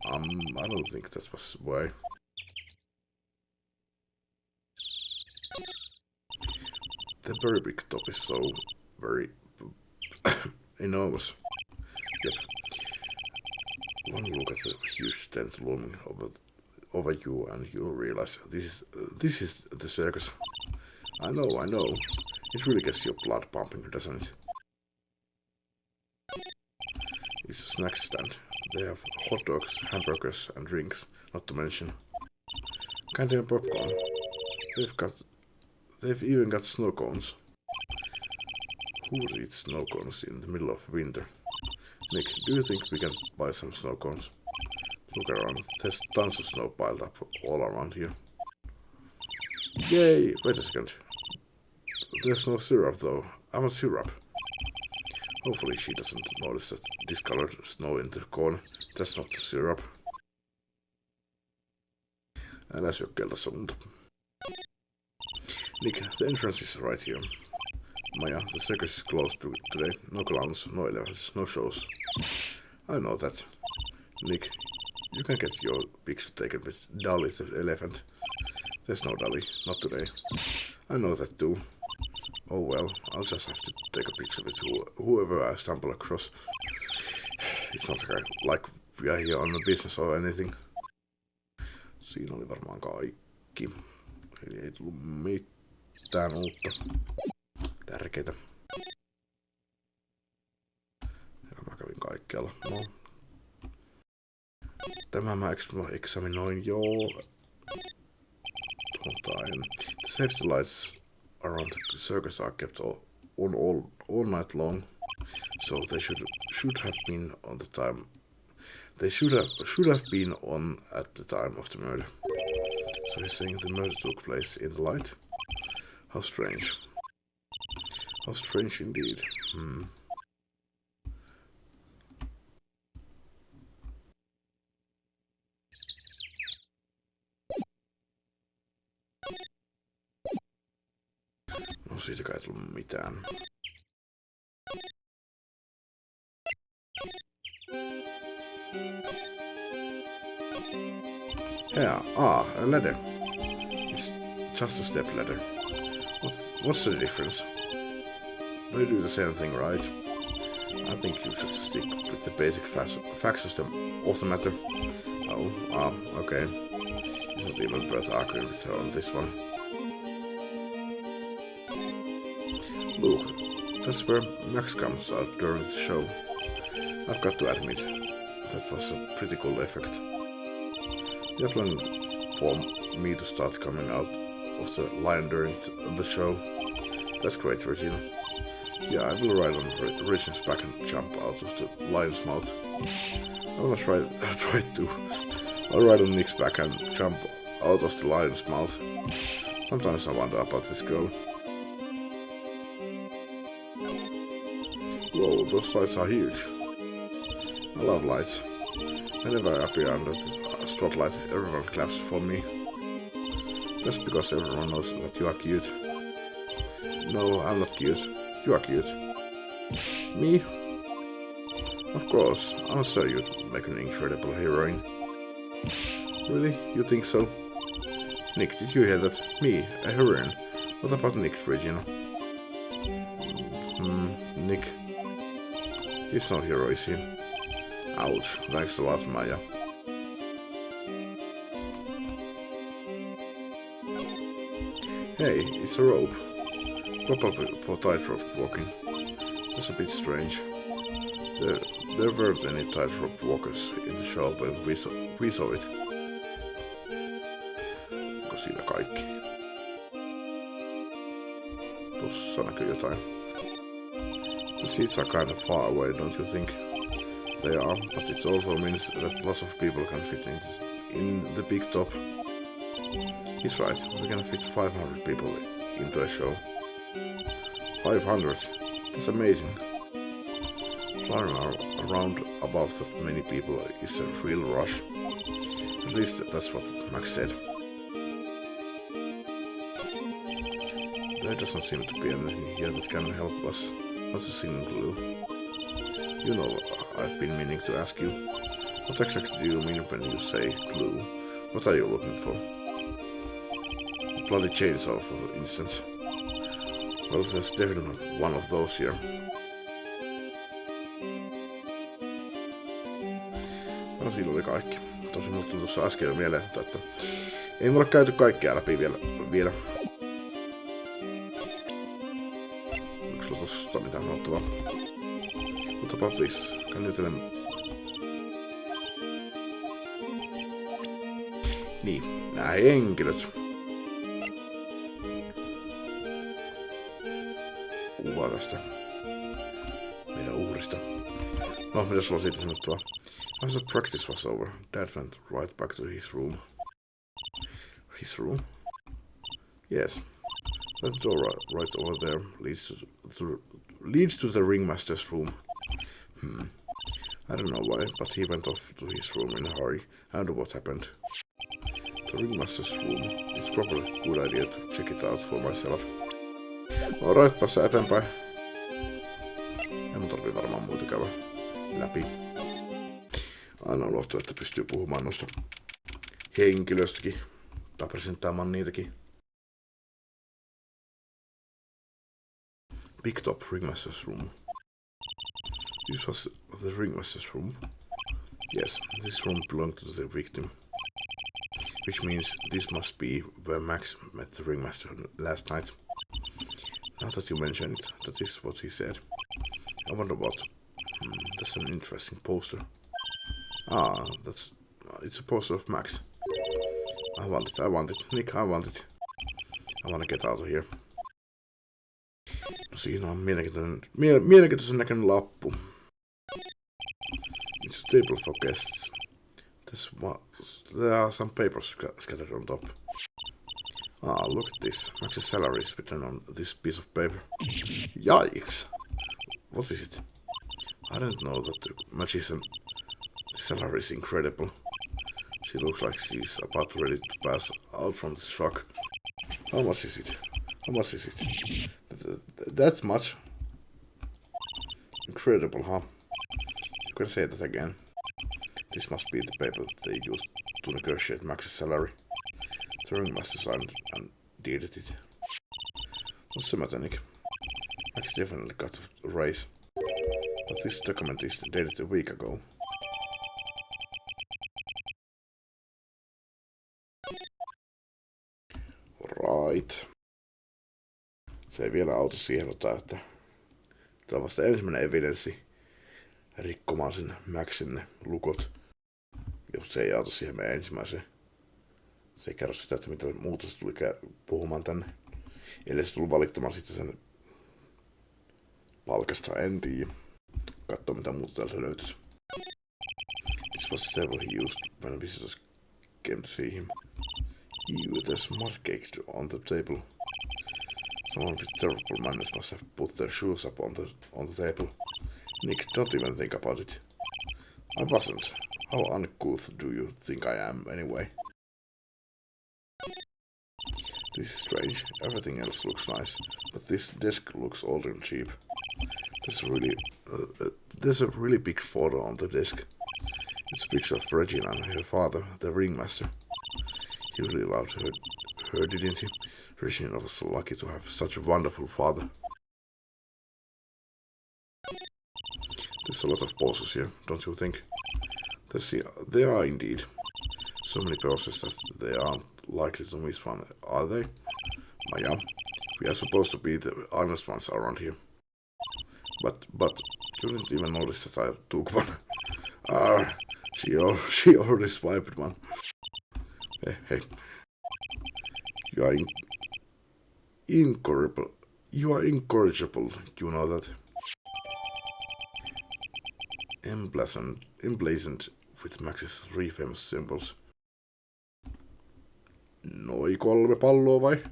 I don't think that was why. The very big top is so very enormous. Yep. One look at the huge tent looming over you and you realize this is the circus. I know. It really gets your blood pumping, doesn't it? It's a snack stand. They have hot dogs, hamburgers and drinks, not to mention candy and popcorn. They've even got snow cones. Who would eat snow cones in the middle of winter? Nick, do you think we can buy some snow cones? Look around, there's tons of snow piled up all around here. Yay! Wait a second. There's no syrup though. I want syrup. Hopefully she doesn't notice that discolored snow in the corner. That's not syrup. Älä syö keltaista lunta. Nick, the entrance is right here. Maya, the circus is closed today. No clowns, no elephants, no shows. I know that. Nick, you can get your picture taken with Dolly the elephant. There's no Dolly, not today. I know that too. Oh well, I'll just have to take a picture with whoever I stumble across. It's not like we are here on a business or anything. Siinä oli varmaan kaikki. Eli ei tullut mitään uutta tärkeitä. Ja mä kävin kaikkialla. No. Tämä mä eksaminoin jo. The safety lights around the circus are kept on all night long, so they should have been on the time. They should have been on at the time of the murder. So he's saying the murder took place in the light? How strange. How strange indeed. No siitäkään ei tullut mitään. Yeah, a ladder. It's just a step ladder. What's the difference? They do the same thing, right? I think you should stick with the basic facts of the matter. Oh, okay. It's not even worth arguing with her on this one. Look, that's where Max comes out during the show. I've got to admit, that was a pretty cool effect. You're planning for me to start coming out of the lion during the show. That's great, Regina. Yeah, I will ride on Regin's back and jump out of the lion's mouth. I wanna try to. I'll ride on Nick's back and jump out of the lion's mouth. Sometimes I wonder about this girl. Whoa, those lights are huge. I love lights. Whenever I appear under the spotlight, everyone claps for me. That's because everyone knows that you are cute. No, I'm not cute. You are cute. Me? Of course, I'm sure you'd make an incredible heroine. Really? You think so? Nick, did you hear that? Me, a heroine. What about Nick, Regina? Nick. He's no hero, is he? Ouch, thanks a lot, Maya. Hey, it's a rope. Probably for tightrope walking. That's a bit strange. There weren't any tightrope walkers in the show when we saw it. Onko siinä kaikki? Tuossa näkyy jotain. The seats are kind of far away, don't you think? They are, but it also means that lots of people can fit in the big top. He's right, we can fit 500 people into a show. 500? That's amazing. Flying around above that many people is a real rush. At least that's what Max said. There doesn't seem to be anything here that can help us. Not a single clue. You know, I've been meaning to ask you. What exactly do you mean when you say clue? What are you looking for? A bloody chainsaw, for instance. Well, there's definitely one of those here. No, siinä oli kaikki. Tosi mulle tuli tuossa äsken jo mieleen, että ei mulla käyty kaikkea läpi vielä. Onko sulla tosta mitään sanottavaa? What about this? Can you tell me? Niin, nää henkilöt. Kuva tästä meidän uhrista. No, mitä sulla siitä sanottavaa? After the practice was over, Dad went right back to his room. His room? Yes. That door right over there leads to the ringmaster's room. I don't know why, but he went off to his room in a hurry. I wonder what happened. The ringmaster's room. It's probably a good idea to check it out for myself. Alright, päässä eteenpäin. Ei mun tarvii varmaan muita käydä läpi. Aina unohtuu, että pystyy puhumaan noista henkilöstäkin. Tai presenttaamaan niitäkin. Big Top Ringmaster's Room. This was the Ringmaster's room. Yes, this room belonged to the victim. Which means this must be where Max met the Ringmaster last night. Now that you mention it, that is what he said. I wonder what. That's an interesting poster. Ah, it's a poster of Max. I want it. Nick, I want it. I wanna get out of here. No, siinä on mielenkiintoisen näköinen lappu. It's a table for guests. There are some papers scattered on top. Ah, look at this. Max's salary is written on this piece of paper. Yikes! What is it? I didn't know that the magician's salary is incredible. She looks like she's about ready to pass out from the shock. How much is it? How much is it? That's much. Incredible, huh? You can say that again. This must be the paper they used to negotiate Max's salary. The ringmaster signed and deeded it. What's the matter, Nick? Max definitely got a raise. But this document is dated a week ago. Right. Se ei vielä auta siihen ottaa, että tämä on vasta ensimmäinen evidenssi rikkomaan sen Maxin ne lukot. Ja se ei auta siihen meidän ensimmäiseen. Se ei kerro sitä, että mitä muuta se tuli puhumaan tänne. Eli se tuli valittamaan sitten sen palkasta, en tiedä. Katsoa mitä muuta täältä löytyisi. This was the table he used when visitors came to see him. Ew, there's mud caked on the table. Someone with terrible manners must have put their shoes up on the table. Nick, don't even think about it. I wasn't. How uncouth do you think I am, anyway? This is strange. Everything else looks nice, but this desk looks old and cheap. There's a really big photo on the desk. It's a picture of Regina and her father, the ringmaster. He really loved her, didn't he? Regina was so lucky to have such a wonderful father. There's a lot of poses here, don't you think? There are indeed. So many poses that they aren't likely to miss one, are they? Yeah, we are supposed to be the honest ones around here. But you didn't even notice that I took one. She already swiped one. Hey. You are You are incorrigible, you know that. Emblazoned with Max's 3 famous symbols. Noi 3 palloa vai?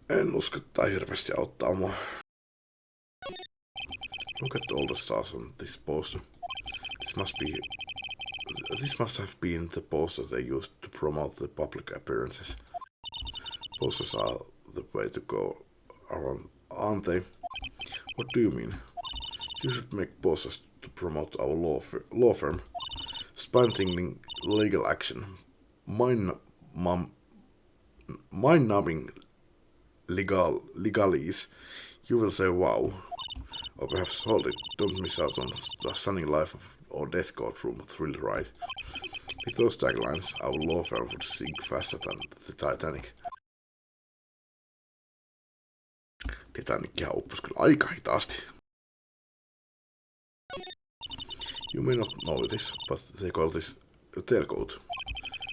En usko, että hirveästi auttaa mua. Look at all the stars on this poster. This must have been the poster they used to promote the public appearances. Posters are the way to go around, aren't they? What do you mean? You should make posters to promote our law firm. Spine-tingling legal action. Mind-numbing legalese. You will say wow. Or perhaps hold it, don't miss out on the sunny life or death courtroom thrill ride. With those taglines, our law firm would sink faster than the Titanic. Titanickihan uppasi kyllä aika hitaasti. You may not know this, but they call this a tailcoat.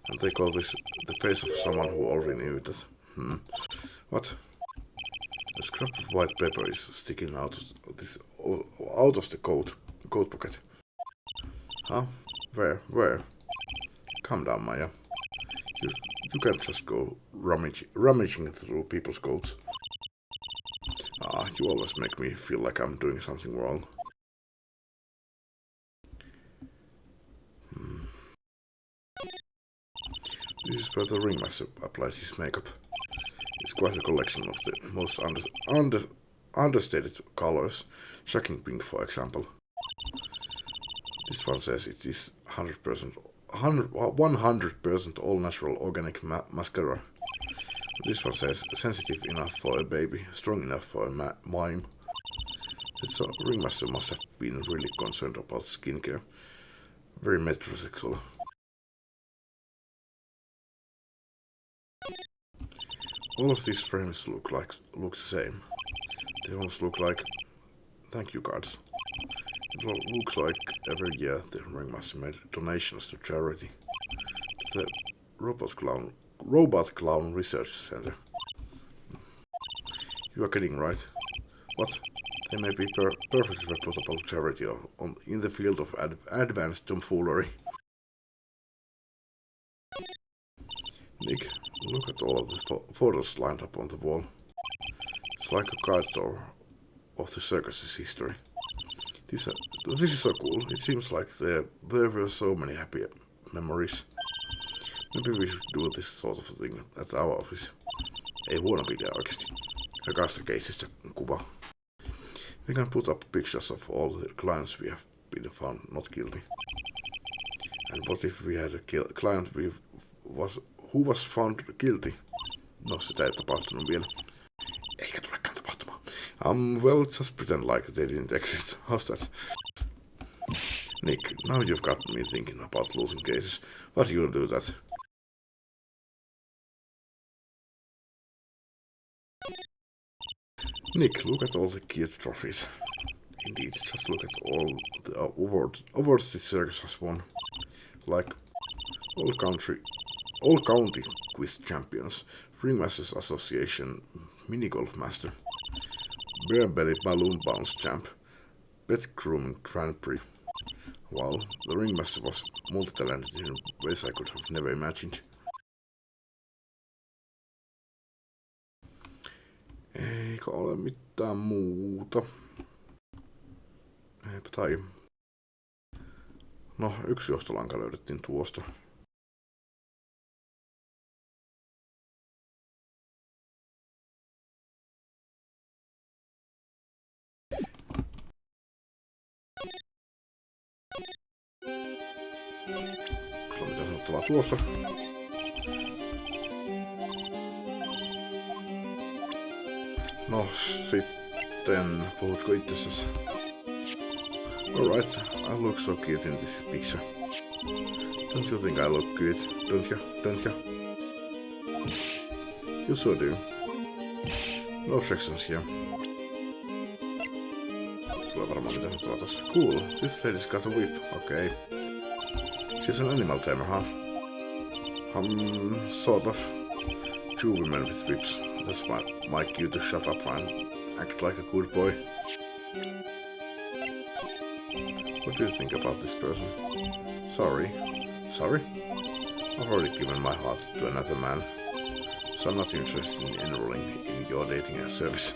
And they call this the face of someone who already knew that. What? A scrap of white paper is sticking out of the coat pocket. Huh? Where? Calm down, Maya. You can't just go rummaging through people's coats. You always make me feel like I'm doing something wrong. This is where the ringmaster applies his makeup. It's quite a collection of the most understated colors. Shocking pink, for example. This one says it is 100% all-natural organic mascara. This one says sensitive enough for a baby, strong enough for a mime. That ringmaster must have been really concerned about skincare. Very metrosexual. All of these frames look the same. They almost look like thank you cards. It looks like every year the ringmaster made donations to charity. The Robot Clown Research Center. You are kidding, right? What? They may be perfectly reputable charity in the field of advanced tomfoolery. Nick, look at all of the photos lined up on the wall. It's like a card tour of the circus's history. This is so cool. It seems like there were so many happy memories. Maybe we should do this sort of thing at our office. Ei huono idea oikeesti. Rakasta keisistä kuva. We can put up pictures of all the clients we have been found not guilty. And what if we had a client who was found guilty? No, sitä ei tapahtunut vielä. Eikä tulekaan tapahtumaan. Well, just pretend like they didn't exist. How's that? Nick, now you've got me thinking about losing cases. But you'll do that. Nick, look at all the cute trophies. Indeed, just look at all the awards this circus has won. Like all county quiz champions, Ringmasters Association mini golf master, Bear Belly balloon bounce champ, pet grooming Grand Prix. Wow, the ringmaster was multi-talented in ways I could have never imagined. Eikö ole mitään muuta? Eipä tai. No, yksi johtolanka löydettiin tuosta. Se on mitä sanottavaa tuossa. No sitten, puhutko itsessäsi? Alright, I look so cute in this picture. Don't you think I look cute? Don't you? You so do. No objections here. Sulla on varmaan mitä sanottavaa tossa. Cool, this lady's got a whip. Okay. She's an animal tamer, huh? Sort of. two women with whips. That's my cue to shut up and act like a good boy. What do you think about this person? Sorry? I've already given my heart to another man, so I'm not interested in enrolling in your dating service.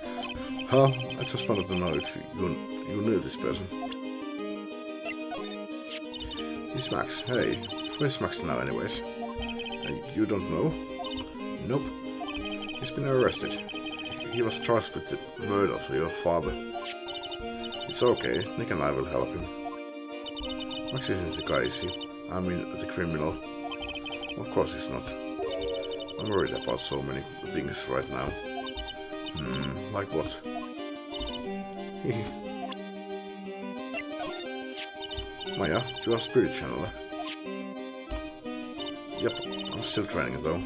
Huh? I just wanted to know if you knew this person. It's Max. Hey, where's Max now anyways? You don't know? Nope. He's been arrested. He was charged with the murder of your father. It's okay, Nick and I will help him. Max isn't the guy, is he? I mean, the criminal. Of course he's not. I'm worried about so many things right now. Like what? Maya, you are a spirit channeler. Yep, I'm still training though.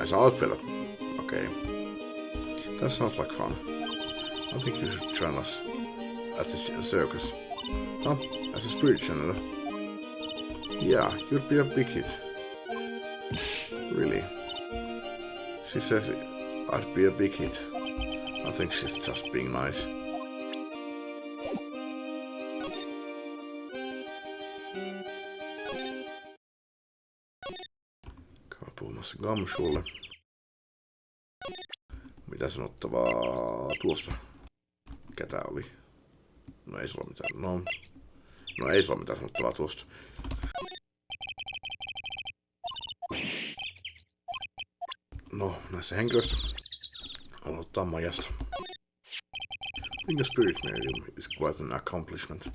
I saw it, Philip. Okay. That sounds like fun. I think you should join us at the circus. Huh? As a spirit channeler? Yeah, you'd be a big hit. Really? She says I'd be a big hit. I think she's just being nice. Käydään puhumassa Gamshulle. Mitä sanottavaa tuosta? Mikä tää oli? No ei sulla mitään. No ei sulla mitään sanottavaa tuosta. No, näissä henkilöistä aloittaa Majasta. Being a spirit medium is quite an accomplishment,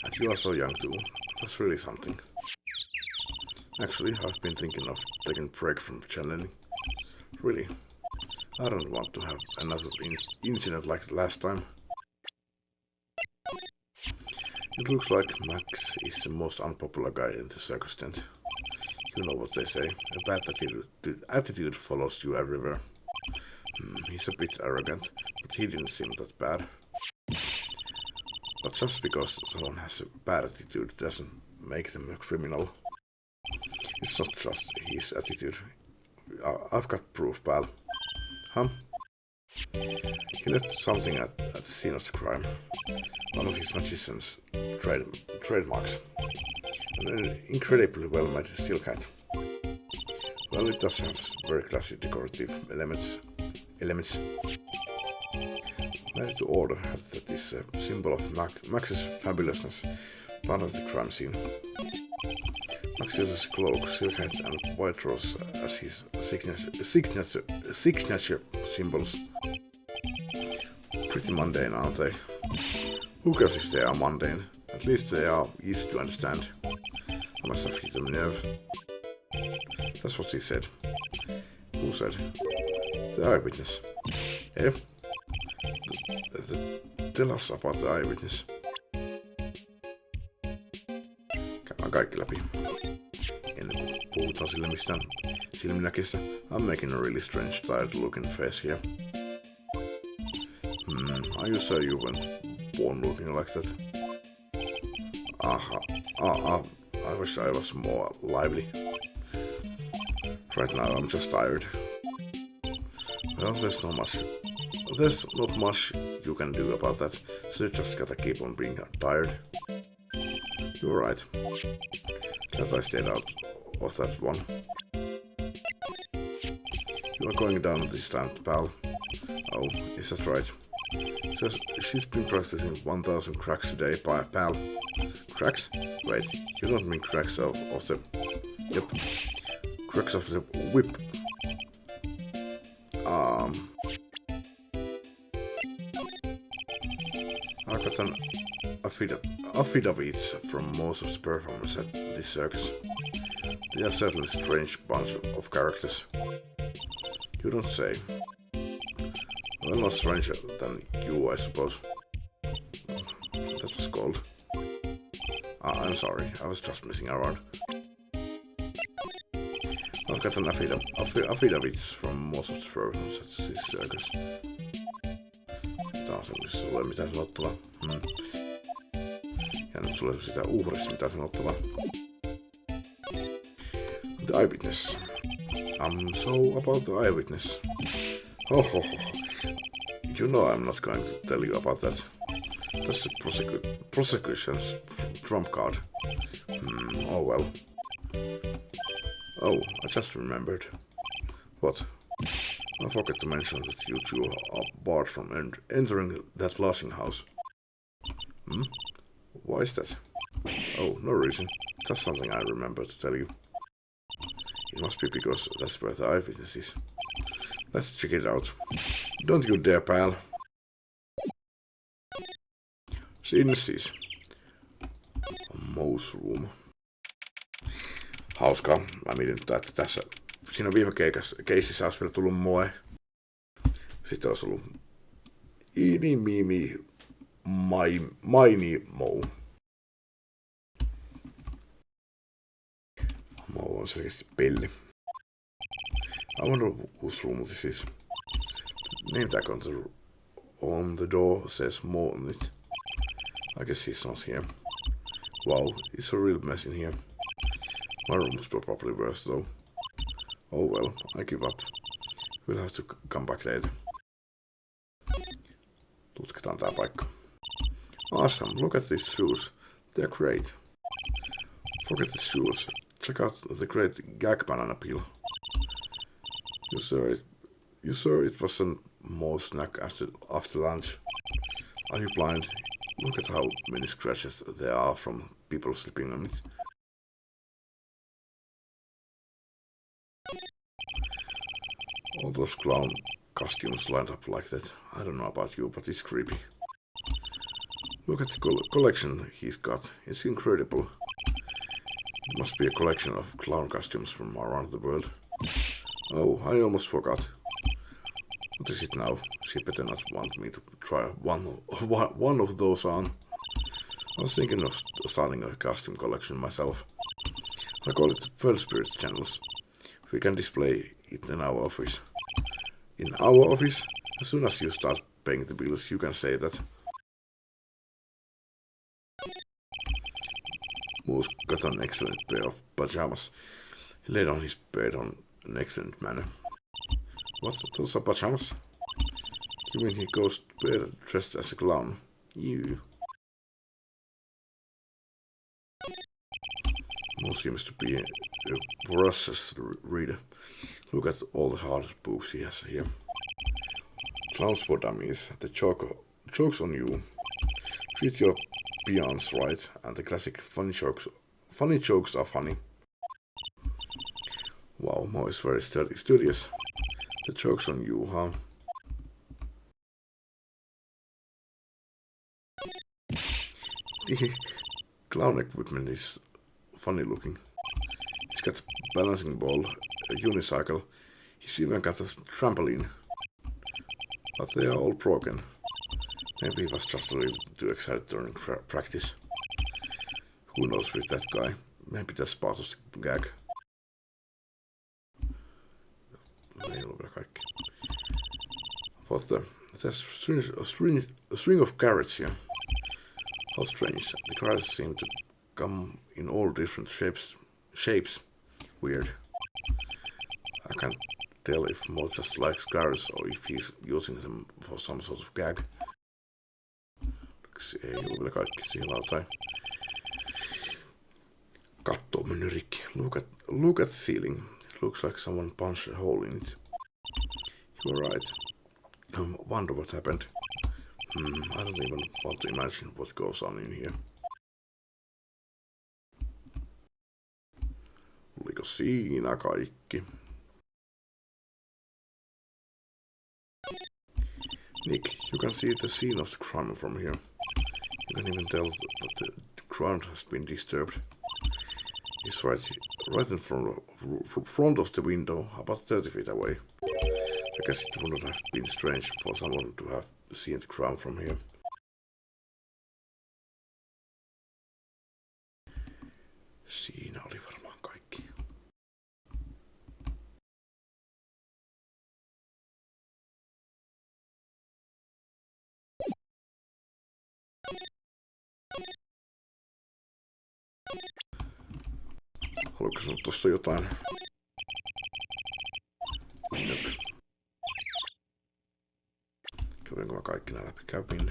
and you are so young too. That's really something. Actually, I've been thinking of taking a break from channeling. Really, I don't want to have another incident like last time. It looks like Max is the most unpopular guy in the circus tent. You know what they say, a bad attitude follows you everywhere. He's a bit arrogant, but he didn't seem that bad. But just because someone has a bad attitude doesn't make them a criminal. It's not just his attitude. I've got proof, pal. Huh? He left something at the scene of the crime. One of his magician's trademarks. An incredibly well-made steel cat. Well, it does have very classy decorative elements. Made to order has that is a symbol of Max's fabulousness found at the crime scene. Max uses cloak, silk hat and white rose as his signature symbols. Pretty mundane, aren't they? Who cares if they are mundane? At least they are easy to understand. I must have hit a nerve. That's what he said. Who said? The eyewitness. Eh? Tell us about the eyewitness. Käydään kaikki läpi. Ennen kuin puhutaan sille mistään silminnäkistä, I'm making a really strange tired looking face here. Are you sure you weren't born looking like that? I wish I was more lively. Right now I'm just tired. Well, there's not much you can do about that, so you just gotta keep on being tired. You're right. Can't I stay out of that one? You are going down this time, pal. Oh, is that right? She's been practicing 1,000 cracks a day, pal. Cracks? Wait, you don't mean cracks of the... Yep. Cracks of the whip. I got an affidavits from most of the performers at this circus. They are certainly a strange bunch of characters. You don't say. Well, not stranger than you, I suppose. That was cold. I'm sorry, I was just messing around. I've got an affidavits from most of the performers at this circus. Taas on sulle mitään sanottavaa. Ja nyt sulle sitä uhrista mitään sanottavaa. The eyewitness. So about the eyewitness. Oh, ho, ho. You know I'm not going to tell you about that. That's the prosecution's trump card. Oh well. Oh, I just remembered. What? I forgot to mention that you two are barred from entering that lodging house. Why is that? Oh, no reason. Just something I remember to tell you. It must be because that's where the eyewitness is. Let's check it out. Don't you dare, pal. Sinne siis. Mouse room. Hauskaa. Mä mietin, että tässä... Siinä viime keississä olisi vielä tullut moe. Sitten olisi ollut... Ini, mimi, maini, mou. Mou on selkeästi pelli. I wonder whose room this is. The name tag on the door says more on it. I guess he's not here. Wow, it's a real mess in here. My room was probably worse though. Oh well, I give up. We'll have to come back later. Tutkitaan tää paikka. Awesome, look at these shoes. They're great. Forget the shoes. Check out the great gag banana peel. You saw it wasn't more snack after lunch. Are you blind? Look at how many scratches there are from people sleeping on it. All those clown costumes lined up like that. I don't know about you, but it's creepy. Look at the collection he's got. It's incredible. It must be a collection of clown costumes from around the world. Oh, I almost forgot. What is it now? She better not want me to try one of those on. I was thinking of starting a costume collection myself. I call it Fell Spirit Channels. We can display it in our office. In our office? As soon as you start paying the bills, you can say that. Moose got an excellent pair of pajamas. He laid on his bed on an excellent manner. What? Those are pajamas? You mean he goes to bed dressed as a clown? You. Moose seems to be a voracious reader. Look at all the hard books he has here. Clowns for Dummies, the jokes on you. Treat your peons right, and the classic funny jokes are funny. Wow, Mo is very studious. The joke's on you, huh? The clown equipment is funny looking. He's got a balancing ball, a unicycle. He's even got a trampoline. But they are all broken. Maybe he was just a little too excited during practice. Who knows with that guy? Maybe that's part of the gag. What the? There's a string of carrots here. How strange. The carrots seem to come in all different shapes. Weird. I can't tell if Mo just likes carrots or if he's using them for some sort of gag. Ei ole vielä kaikki siellä jotain. Katto on mennyt rikki. Look at the ceiling. It looks like someone punched a hole in it. You're right. I wonder what happened. I don't even want to imagine what goes on in here. Oliko siinä kaikki? Nick, you can see the scene of the crime from here. You can even tell that the ground has been disturbed. It's right in front of the window, about 30 feet away. I guess it wouldn't have been strange for someone to have seen the ground from here. Siinä oli varmaan kaikki. Haluatko sanoa tossa jotain? Kävinkö mä kaikki nää läpi? Kävin.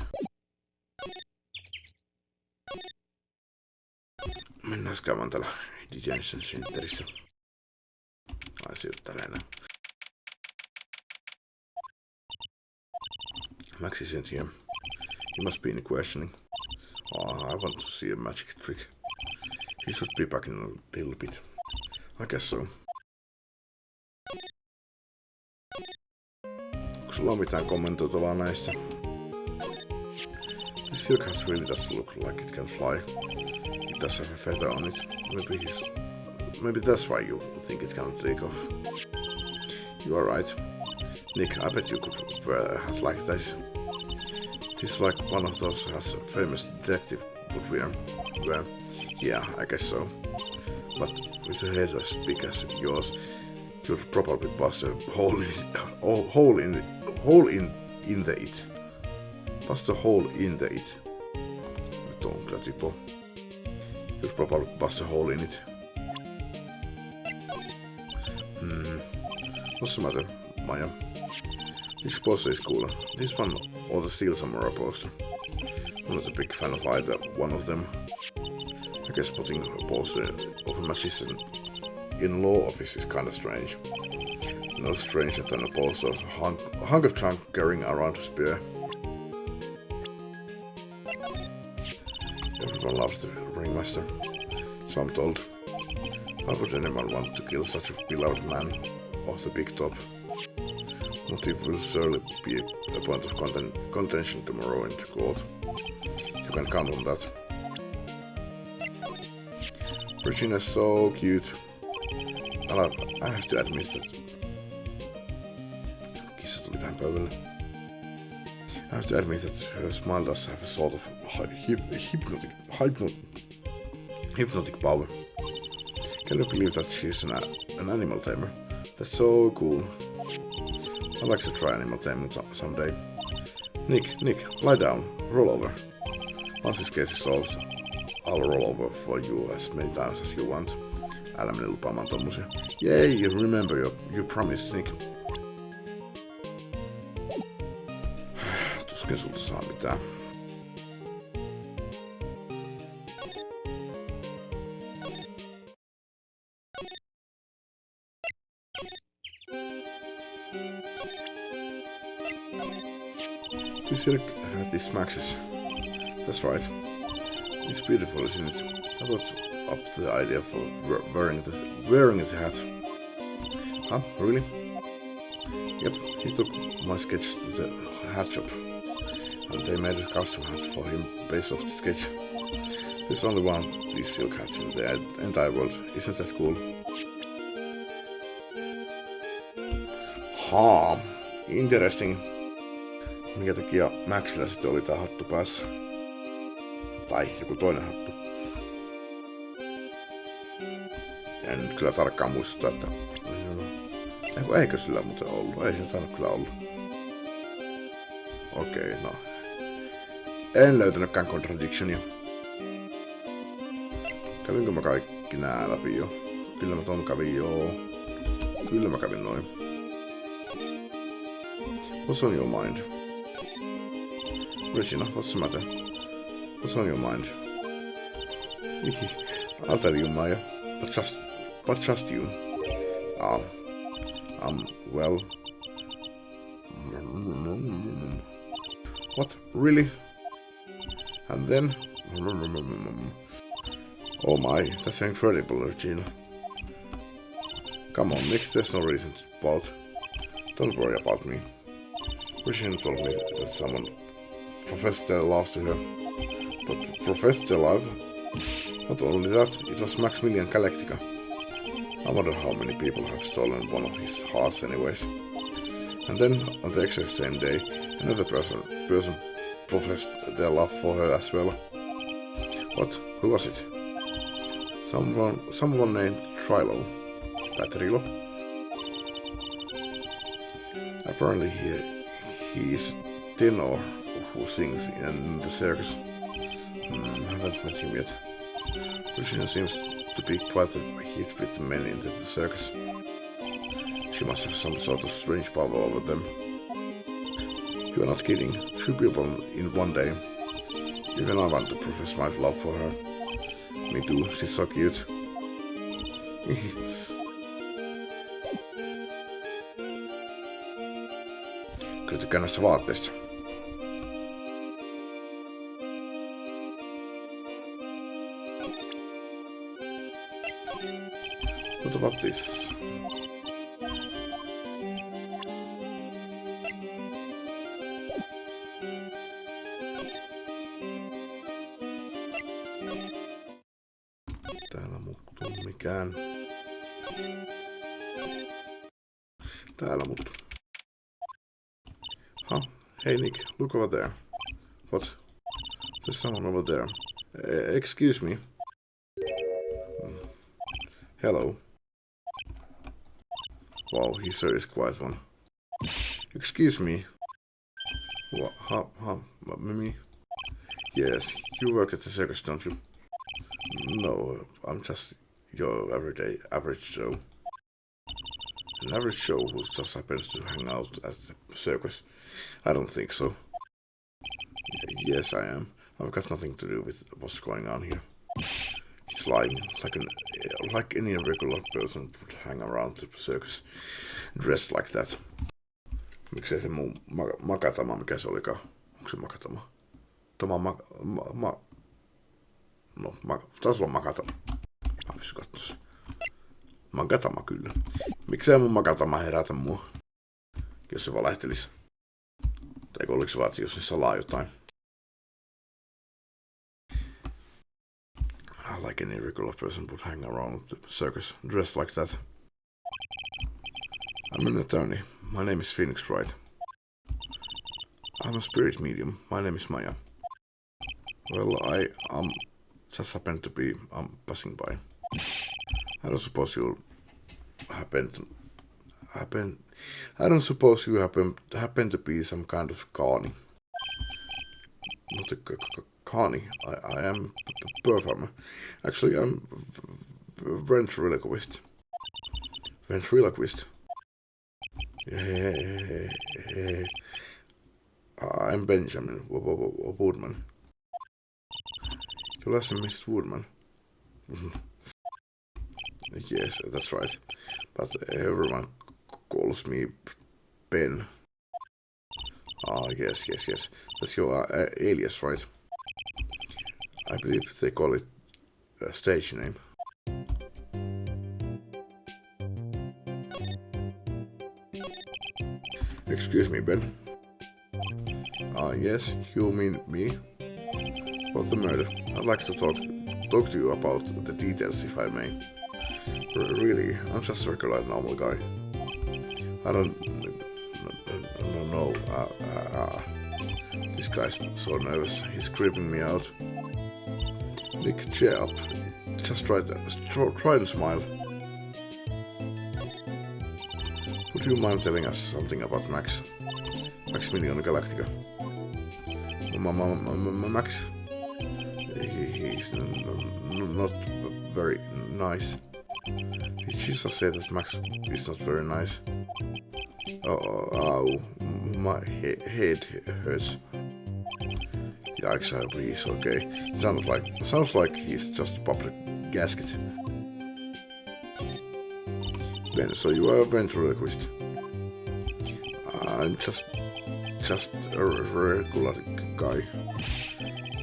Mennään käymään täällä Detention Centerissä. Ai sieltä täällä enää. Max isn't here. He must be in questioning. Oh, I want to see a magic trick. He should be back in a little bit. I guess so. Onko sulla on mitään kommentoitavaa näistä? This silk hat really does look like it can fly. It does have a feather on it. Maybe that's why you think it cannot take off. You are right. Nick, I bet you could wear a hat like this. This is like one of those hats a famous detective would wear. Yeah, I guess so. But with a head as big as yours, you'd probably bust a hole in the it. Bust a hole in the it. Nyt on kyllä typo. You'd probably bust a hole in it. What's the matter, Maya? Which poster is cooler? This one or the Steel Samurai poster? I'm not a big fan of either one of them. I guess putting a poster of a magician in law office is kinda strange. No stranger than a poster of a hunk of junk carrying around a spear. Everyone loves the ringmaster, so I'm told. Why would anyone want to kill such a beloved man off the big top? Motive will surely be a point of contention tomorrow in the court. You can count on that. Regina is so cute. I have to admit that... Kissa tuli tähän pöydälle. I have to admit that her smile does have a sort of hypnotic power. Can you believe that she's an animal tamer? That's so cool. I'd like to try animal taming someday. Nick, lie down. Roll over. Once this case is solved, I'll roll over for you as many times as you want. Älä mene lupaamaan tommosia. Yay, remember you promised, Nick. Tuskin sulta saa mitään. This silk has these maxes. That's right. It's beautiful, isn't it? I thought up the idea for wearing the hat. Huh? Really? Yep, he took my sketch to the hat shop, and they made a custom hat for him based off the sketch. There's only one of these silk hats in the entire world. Isn't that cool? Haa, interesting. Minkä takia Maxilla sitten oli tää hattu päässä? Tai joku toinen hattu. En nyt kyllä tarkkaan muista, että... Eikö sillä muuten ollut? Ei se tainnut kyllä ollut. Okei, no. En löytänytkään contradictionia. Kävinkö mä kaikki nää läpi jo? Kyllä mä ton kävin joo. Kyllä mä kävin noin. What's on your mind? Regina, what's the matter? What's on your mind? I'll tell you, Maya. But just you. Well... What? Really? And then... Oh my, that's incredible, Regina. Come on, Nick, there's no reason to pout. Don't worry about me. Regina told me that someone professed their love to her. But professed their love? Not only that, it was Maximilian Galactica. I wonder how many people have stolen one of his hearts anyways. And then, on the exact same day, another person professed their love for her as well. What? Who was it? Someone named Trilo. Trilo? Apparently he is a tenor who sings in the circus. Haven't met him yet. Regina seems to be quite a hit with men in the circus. She must have some sort of strange power over them. You're not kidding. 2 people in one day. Even I want to profess my love for her. Me too, she's so cute. Kyllä tykkään näistä vaatteista. What about this? Täällä muuttuu mikään. Täällä muuttuu. Huh? Hey Nick, look over there. What? There's someone over there. Excuse me. Hello. Wow, he's a quiet one. Excuse me. Me? Yes, you work at the circus, don't you? No, I'm just your everyday average Joe. An average Joe who just happens to hang out at the circus? I don't think so. Yes, I am. I've got nothing to do with what's going on here. It's lying, like any regular person would hang around the circus dressed like that. Miksei se muu makatama, mikä se olikaan? Onko se makatama? Taisi olla makatama. Mä pysyn katsossa. Makatama kyllä. Miksei mun makatama herätä mua? Jos se valehtelisi. Tai oliko se vaan, jos se salaa jotain. Like any regular person would hang around the circus dressed like that. I'm an attorney. My name is Phoenix Wright. I'm a spirit medium. My name is Maya. Well, I just happened to be passing by. I don't suppose you happen to be some kind of carny. Not a carny. I am a performer. Actually, I'm ventriloquist. Ventriloquist. I'm Benjamin Woodman. Your last name is Woodman. Yes, that's right. But everyone calls me Ben. Yes. That's your alias, right? I believe they call it a stage name. Excuse me, Ben. Yes, you mean me? About the murder. I'd like to talk to you about the details, if I may. Really, I'm just a regular normal guy. I don't know. This guy's so nervous. He's creeping me out. Nick, cheer up. Just try to smile. Would you mind telling us something about Max? Maximilian Galactica. Max? He's not very nice. Did you just say that Max is not very nice? Oh, my head hurts. Yikes, I hope he's okay. Sounds like he's just a public gasket. Ben, so you are a ventriloquist. I'm just a regular guy.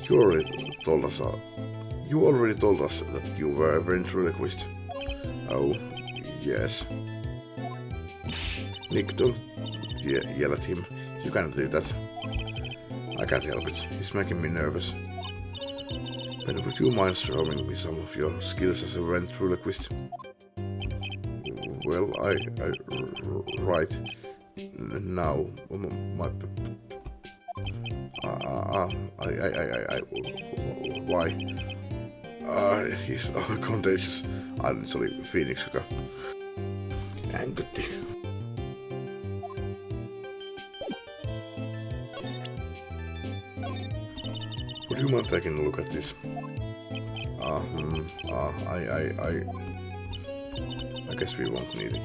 You already told us that you were a ventriloquist. Oh, yes. Nick, don't yell at him. You can't do that. I can't help it. He's making me nervous. But would you mind showing me some of your skills as a ventriloquist? Well, right now, why? He's contagious. Se oli Phoenix, joka änkytti. Would you mind taking a look at this? I guess we won't need you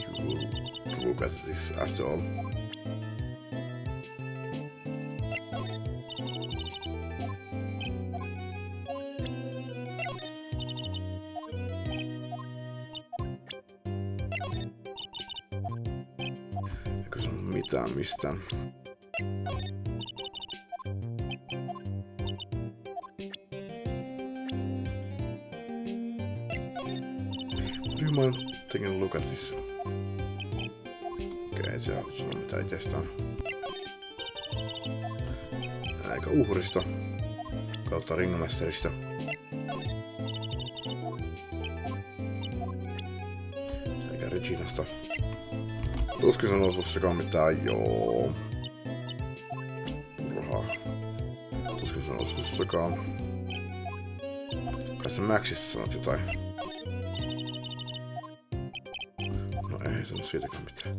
to look at this after all. mitään mistään. Do you mind taking a look at this? Okei, se on sulla mitä itsestään. Aika uhrista kautta ringmasterista. Eikä Reginasta. Tuskin sen osuussakaan mitään, joo. Turhaa. Tuskin sen osuussakaan. Kai sä Maxissa sanot jotain. No ei sano siitäkään mitään.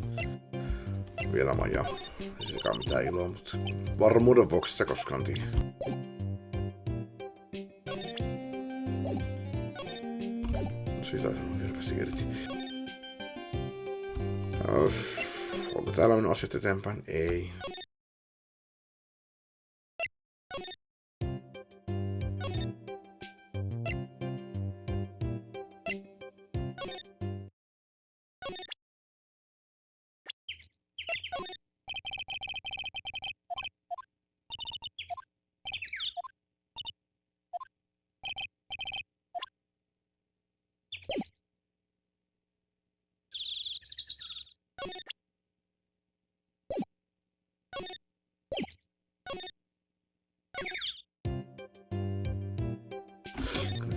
Vielä Maija. Ei siitäkään mitään iloa, mutta varmuuden vuoksi sä koskaan tiedä. No siitä on hirveästi irti. Onko täällä mennyt asiat eteenpäin? Ei.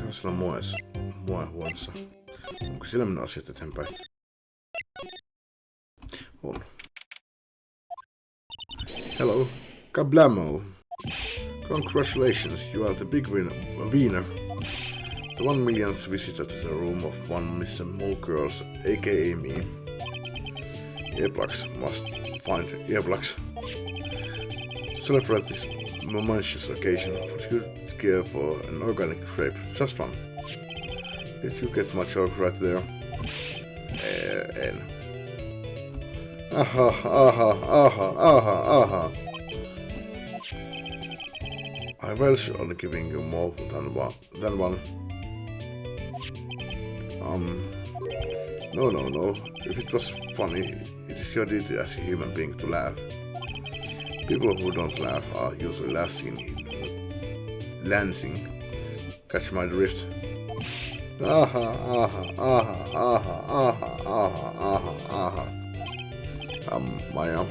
Sillä on huonossa. Onko sillä mennyt asiat eteenpäin? On. Hello. Kablamo. Congratulations, you are the big winner. The 1 millionth visitor to the room of one Mr. Mulgirls, aka me. Earplugs must find earplugs. To celebrate this momentous occasion, would you care for an organic grape? Just one. Did you get my joke right there? En. Aha. I relish on giving you more than one. No. If it was funny, it is your duty as a human being to laugh. People who don't laugh are usually lancing. Catch my drift? Aha. Maja.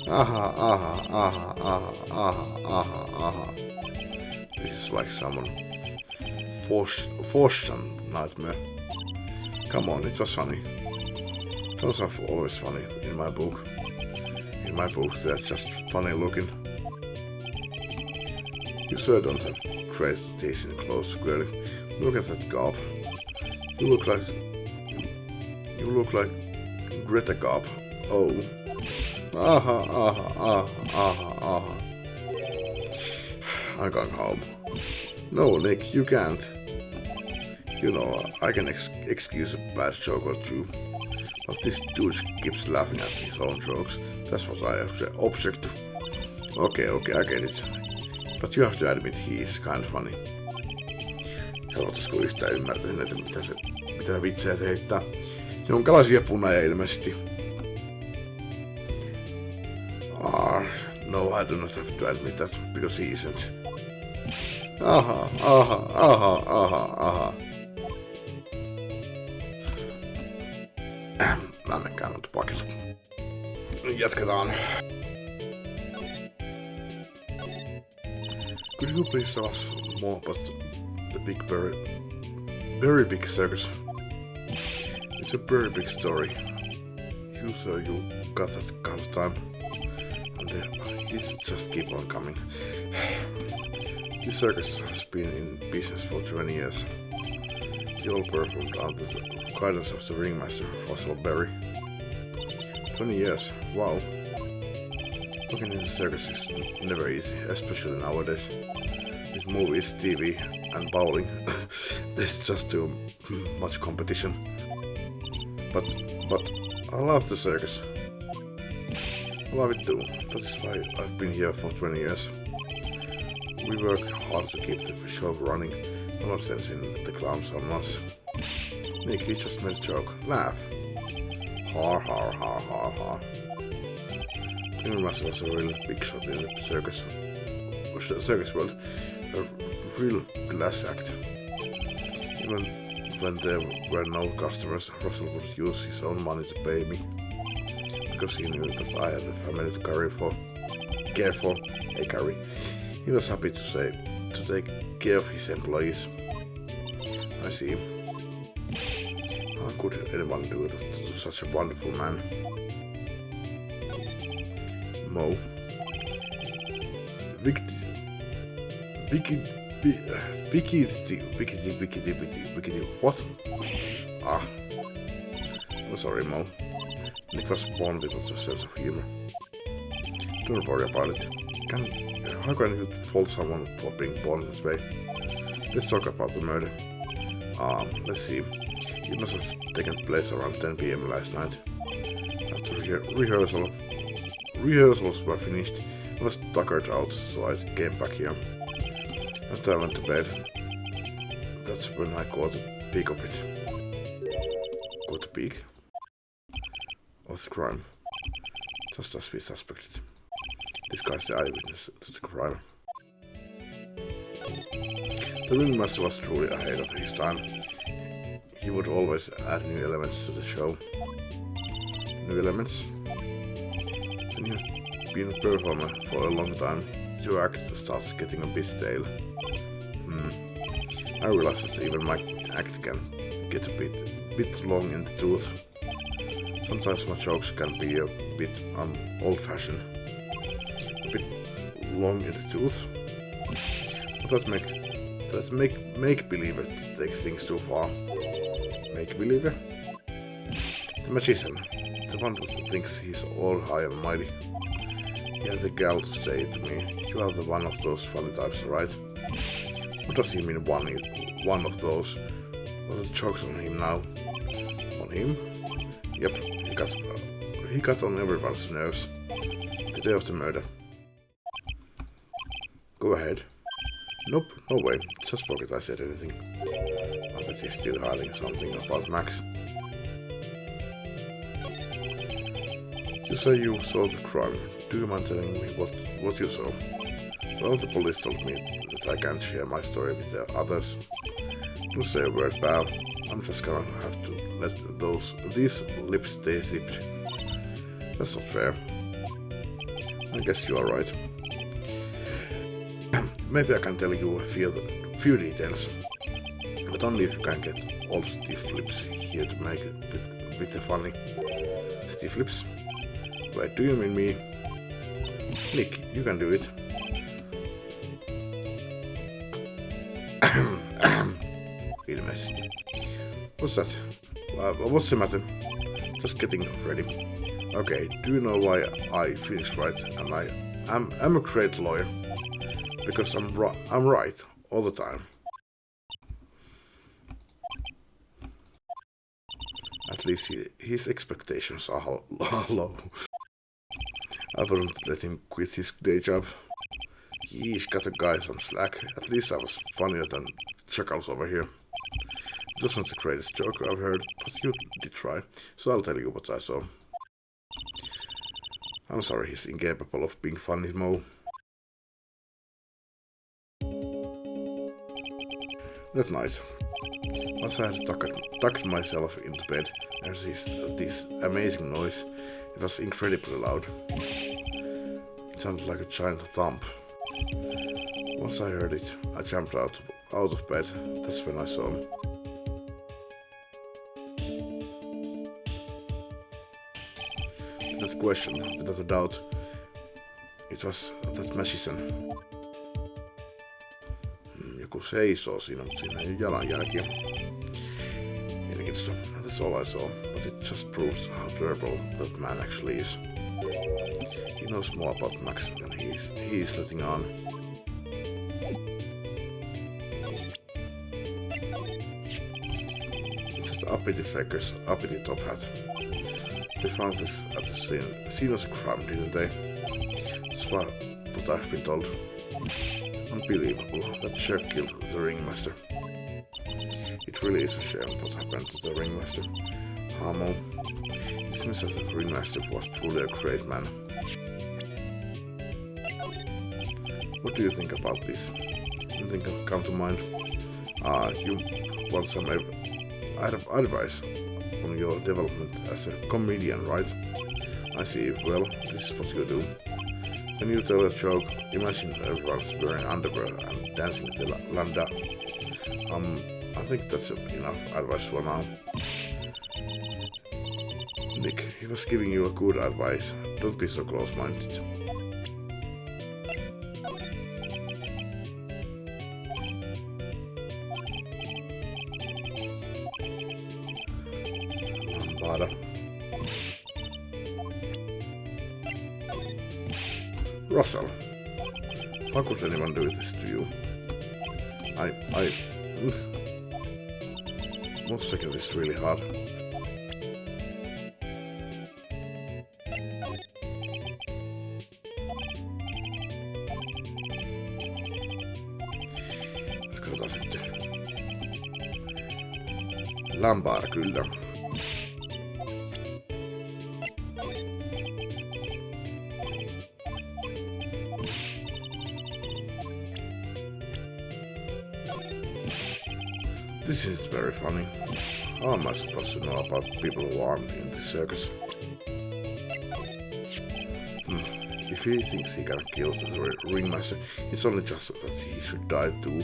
Aha. This is like someone forced nightmare. Come on, it was funny. Those are always funny in my book. In my book, they're just funny looking. You sure don't have great taste in clothes, girl. Look at that garb. You look like Greta Garb. Oh. Aha. I'm going home. No, Nick, you can't. You know, I can excuse a bad joke or two. But this dude keeps laughing at his own jokes. That's what I object to. Okay, I get it. But you have to admit he is kind of funny. Helpotaisiko yhtään ymmärtänyt näitä, mitä vitsejä se heittää. Se on kalaisia punaja ilmeisesti. No, I do not have to admit that, because he isn't. Aha. Mä menkään on tupakilla. Jatketaan. Could you please tell us more about the big very big circus? It's a very big story. You got that kind of time. And the hits just keep on coming. This circus has been in business for 20 years. The all performed under the guidance of the ringmaster, Russell Berry. 20 years, wow. Working in the circus is never easy, especially nowadays. With movies, TV and bowling, there's just too much competition. But I love the circus. I love it too. That is why I've been here for 20 years. We work hard to keep the show running. No one sends in the clowns on us. Nick, he just made a joke. Laugh. Har. Ringmaster was a real big shot in the circus world, a real class act. Even when there were no customers, Russell would use his own money to pay me, because he knew that I had a family to care for. He was happy to take care of his employees. I see. How could anyone do that to such a wonderful man? Mo. What? Ah. I'm sorry, Mo. Nick was born with a sense of humor. Don't worry about it. How can you fault someone for being born this way? Let's talk about the murder. Let's see. It must have taken place around 10 PM last night. After rehearsals were finished, I was tuckered out, so I came back here. After I went to bed, that's when I caught a peek of it. Caught a peek of the crime, just as we suspected. This guy's the eyewitness to the crime. The ringmaster was truly ahead of his time. He would always add new elements to the show. New elements? When you've been a performer for a long time, your act starts getting a bit stale. I realize that even my act can get a bit long in the tooth. Sometimes my jokes can be a bit old-fashioned. A bit long in the tooth. But that's make-believer takes things too far. Make-believer? The magician. The one that thinks he's all high and mighty. He had the gall to say to me, "You are the one of those funny types, right?" What does he mean, one of those? Well, the joke's on him now. On him? Yep, he got on everyone's nerves. The day of the murder. Go ahead. Nope, no way. Just forget I said anything. I bet he's still hiding something about Max. You say you saw the crime. Do you mind telling me what you saw? Well, the police told me that I can't share my story with the others. Don't say a word, pal. I'm just gonna have to let these lips stay zipped. That's not fair. I guess you are right. Maybe I can tell you a few details, but only if you can get all stiff lips here to make it with the funny. Stiff lips? Wait, do you mean me? Nick, you can do it. Ilmeisesti. What's that? What's the matter? Just getting ready. Okay, do you know why I, Phoenix Wright, I'm a great lawyer? Because I'm right all the time. At least his expectations are low. I wouldn't let him quit his day job. He's got a guy some slack. At least I was funnier than Chuckles over here. It wasn't the greatest joke I've heard, but you did try, so I'll tell you what I saw. I'm sorry he's incapable of being funny, Mo. That night, once I had tucked myself into bed, I heard this amazing noise. It was incredibly loud. It sounded like a giant thump. Once I heard it, I jumped out of bed. That's when I saw him. Without question, without a doubt, it was that magician. Joku seisoo siinä, mutta siinä ei ole jalanjälkiä. Mielenkiintoista. That's all I saw, but it just proves how terrible that man actually is. He knows more about Max than he is letting on. It's that uppity faker's uppity top hat. They found this at the scene was a crime, didn't they? That's what I've been told. Unbelievable. That jerk killed the ringmaster. It really is a shame what happened to the ringmaster. Hamo. It seems that the ringmaster was truly a great man. What do you think about this? Anything come to mind? You want some advice on your development as a comedian, right? I see. Well, this is what you do. When you tell a joke, imagine everyone's wearing underwear and dancing with the lambda. I think that's enough advice for now. Nick, he was giving you a good advice. Don't be so close-minded. Lambada. Russell, how could anyone do this to you? One second, this is really hard. Katsotaan sitten. Lambada kyllä. This is very funny. How am I supposed to know about people who aren't in the circus? If he thinks he can kill the ringmaster, it's only just that he should die too.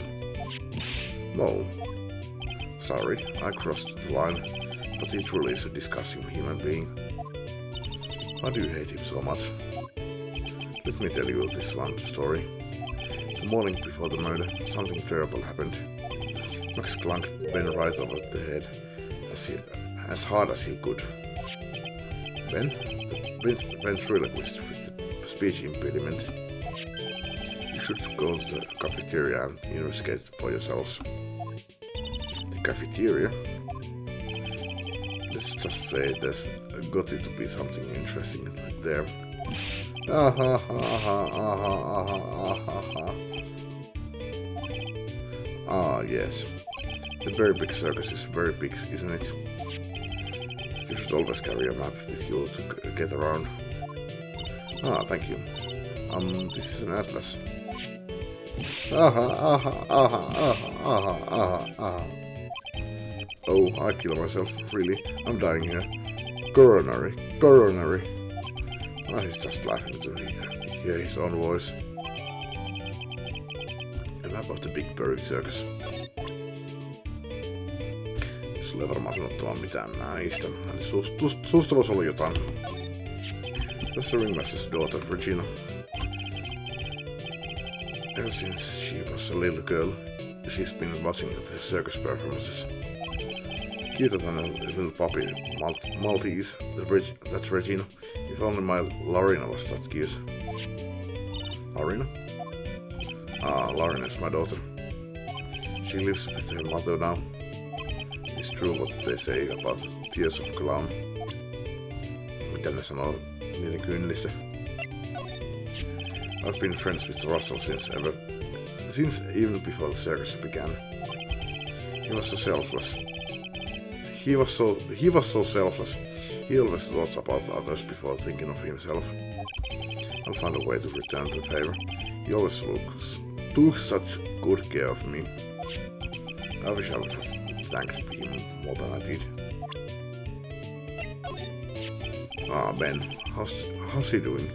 No. Sorry, I crossed the line, but he truly is a disgusting human being. Why do you hate him so much? Let me tell you this one story. The morning before the murder, something terrible happened. Max clunked Ben right over the head as hard as he could. Ben, the ventriloquist with the speech impediment. You should go to the cafeteria and investigate for yourselves. The cafeteria? Let's just say there's got to be something interesting there. Ah, yes. The very big circus is very big, isn't it? You should always carry a map with you to get around. Ah, thank you. This is an atlas. Oh, I kill myself, really? I'm dying here. Coronary. Ah, he's just laughing to hear his own voice. A map of the big buried circus. Sulla ei varmaan sanottavaa mitään näistä. Eli susta voisi olla jotain. That's the ringmaster's daughter, Regina. Ever since she was a little girl, she's been watching the circus performances. Kiitos hänen little puppy, Maltese, that's Regina. If only my Lorena was that cute. Lorena? Ah, Lorena is my daughter. She lives with her mother now. It's true what they say about the tears of clown. Mitä ne sanoo niiden kyynelistä? I've been friends with Russell since even before the circus began. He was so selfless. He was so selfless. He always thought about others before thinking of himself. I'll find a way to return the favor. He always took such good care of me. I wish I would have thanked him more than I did. Ah, Ben, how's he doing?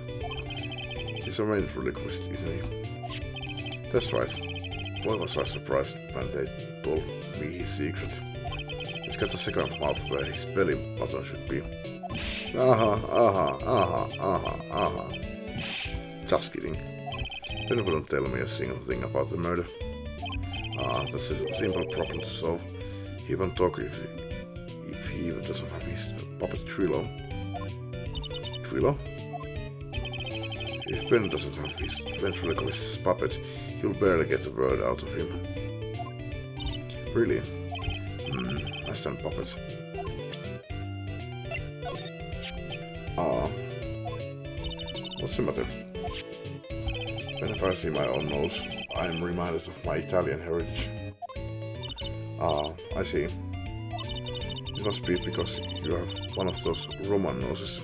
He's a ventriloquist, isn't he? That's right. Boy, was I surprised when they told me his secret. He's got a second mouth where his belly button should be. Just kidding. Ben wouldn't tell me a single thing about the murder. That's a simple problem to solve. He won't talk if he even doesn't have his puppet Trilo. Trilo? If Ben doesn't have his ventriloquist puppet, he'll barely get a word out of him. Really? I stand puppet. What's the matter? Whenever I see my own nose, I'm reminded of my Italian heritage. I see. It must be because you have one of those Roman noses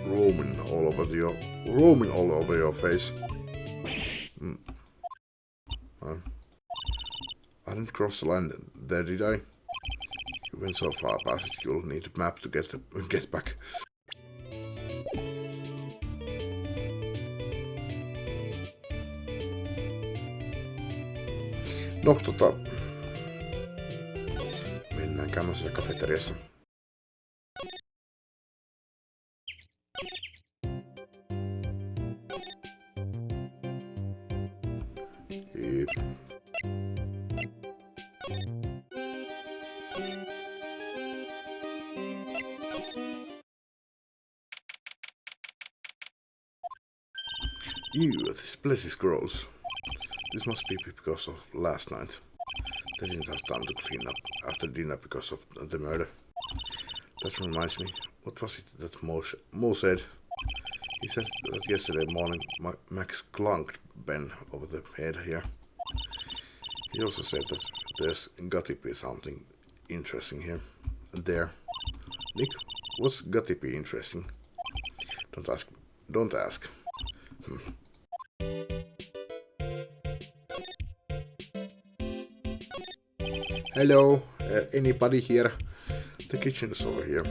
roaming all over your face. hadn't crossed the line there, did I? You went so far past it, you'll need a map to get back. No, mennään käymään siellä kafeteriassa. Ew, this place is gross. This must be because of last night. They didn't have time to clean up after dinner because of the murder. That reminds me, what was it that Mo said? He said that yesterday morning Max clunked Ben over the head here. He also said that there's got to be something interesting here and there. Nick, what's got to be interesting? Don't ask. Hello, anybody here? The kitchen is over here.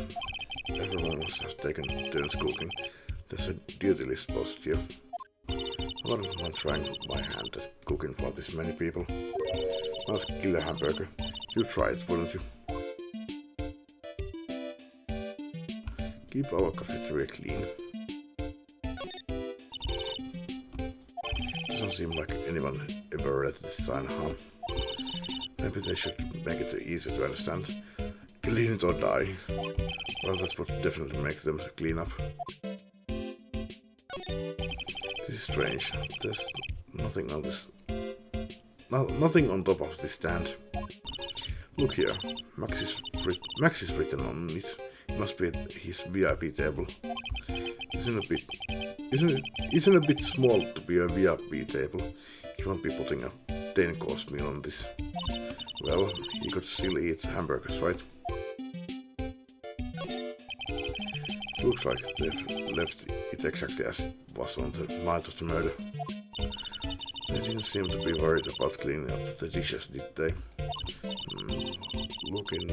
Everyone must have taken turns cooking. There's a duty list posted here. I wouldn't mind trying my hand at cooking for this many people. Nice killer hamburger. You'd try it, wouldn't you? Keep our cafeteria clean. Doesn't seem like anyone ever read this sign, huh? Maybe they should make it easy to understand. Clean it or die. Well, that would definitely make them clean up. This is strange. There's nothing on this. Nothing on top of this stand. Look here. Max is written on it. It must be his VIP table. Isn't a bit small to be a VIP table? You won't be putting a 10-course meal on this. Well, he could still eat hamburgers, right? Looks like they've left it exactly as it was on the night of the murder. They didn't seem to be worried about cleaning up the dishes, did they? Looking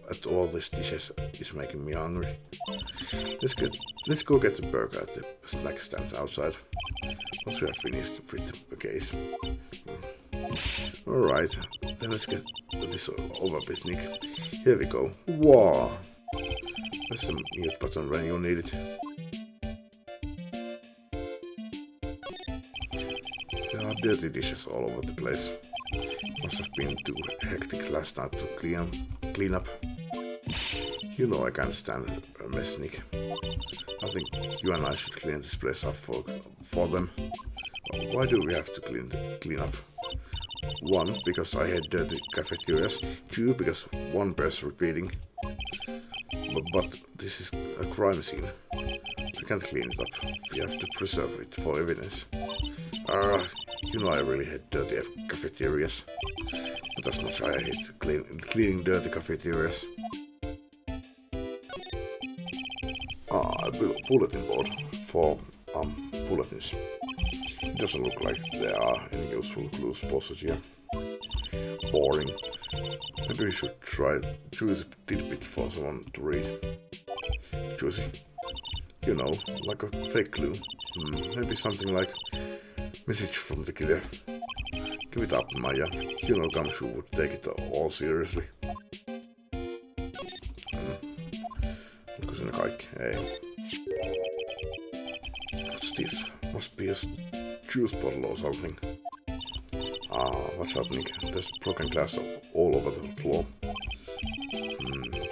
at all these dishes is making me hungry. Let's go get the burger at the snack stand outside. Once we are finished with the case. Alright, then let's get this over with, Nick. Here we go. Wow! Press the mute button when you need it. There are dirty dishes all over the place. Must have been too hectic last night to clean up. You know I can't stand a mess, Nick. I think you and I should clean this place up for them. Why do we have to clean up? 1, because I hate dirty cafeterias. 2, because one bears repeating. But this is a crime scene. We can't clean it up. We have to preserve it for evidence. You know I really hate dirty cafeterias. Not as much I hate cleaning dirty cafeterias. A bulletin board for bulletins. It doesn't look like there are any useful clues posted here. Boring. Maybe we should try choose a tidbit for someone to read. Juicy. You know, like a fake clue. Maybe something like message from the killer. Give it up, Maya. You know Gumshoe would take it all seriously. Oliko siinä kaikki? Ei. What's this? Must be a juice bottle or something. Watch out, Nick. There's broken glass all over the floor.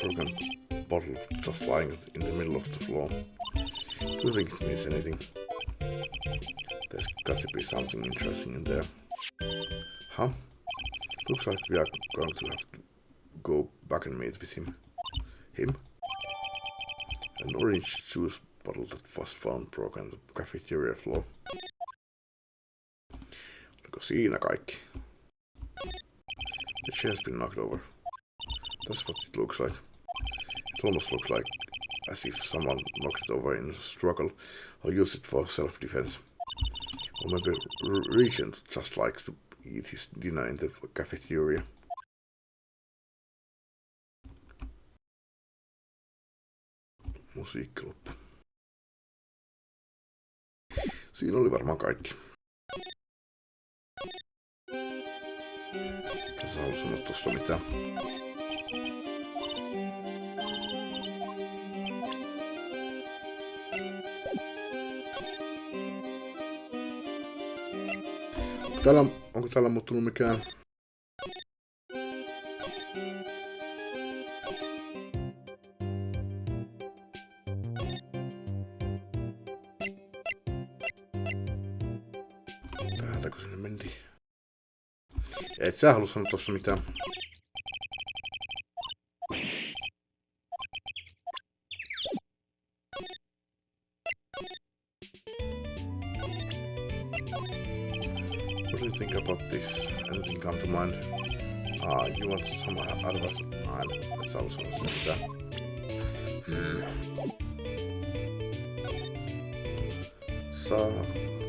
Broken bottle just lying in the middle of the floor. Do you think it means anything? There's got to be something interesting in there. Huh? Looks like we are going to have to go back and meet with him. Him? An orange juice bottle that was found broken on the cafeteria floor. Oliko siinä kaikki? The chair's been knocked over. That's what it looks like. It almost looks like as if someone knocked it over in a struggle or used it for self-defense. Or maybe Regent just likes to eat his dinner in the cafeteria. Musiikki loppu. Siinä oli varmaan kaikki. Tässä haluaisin sanoa tosta mitään. Onko täällä muuttunut mikään? Täältäkö sinne mentiin? Et sä halua sanoa tossa mitään. What do you think about this? Anything come to mind? You want some advice? Et sä halua sanoa sinne mitään.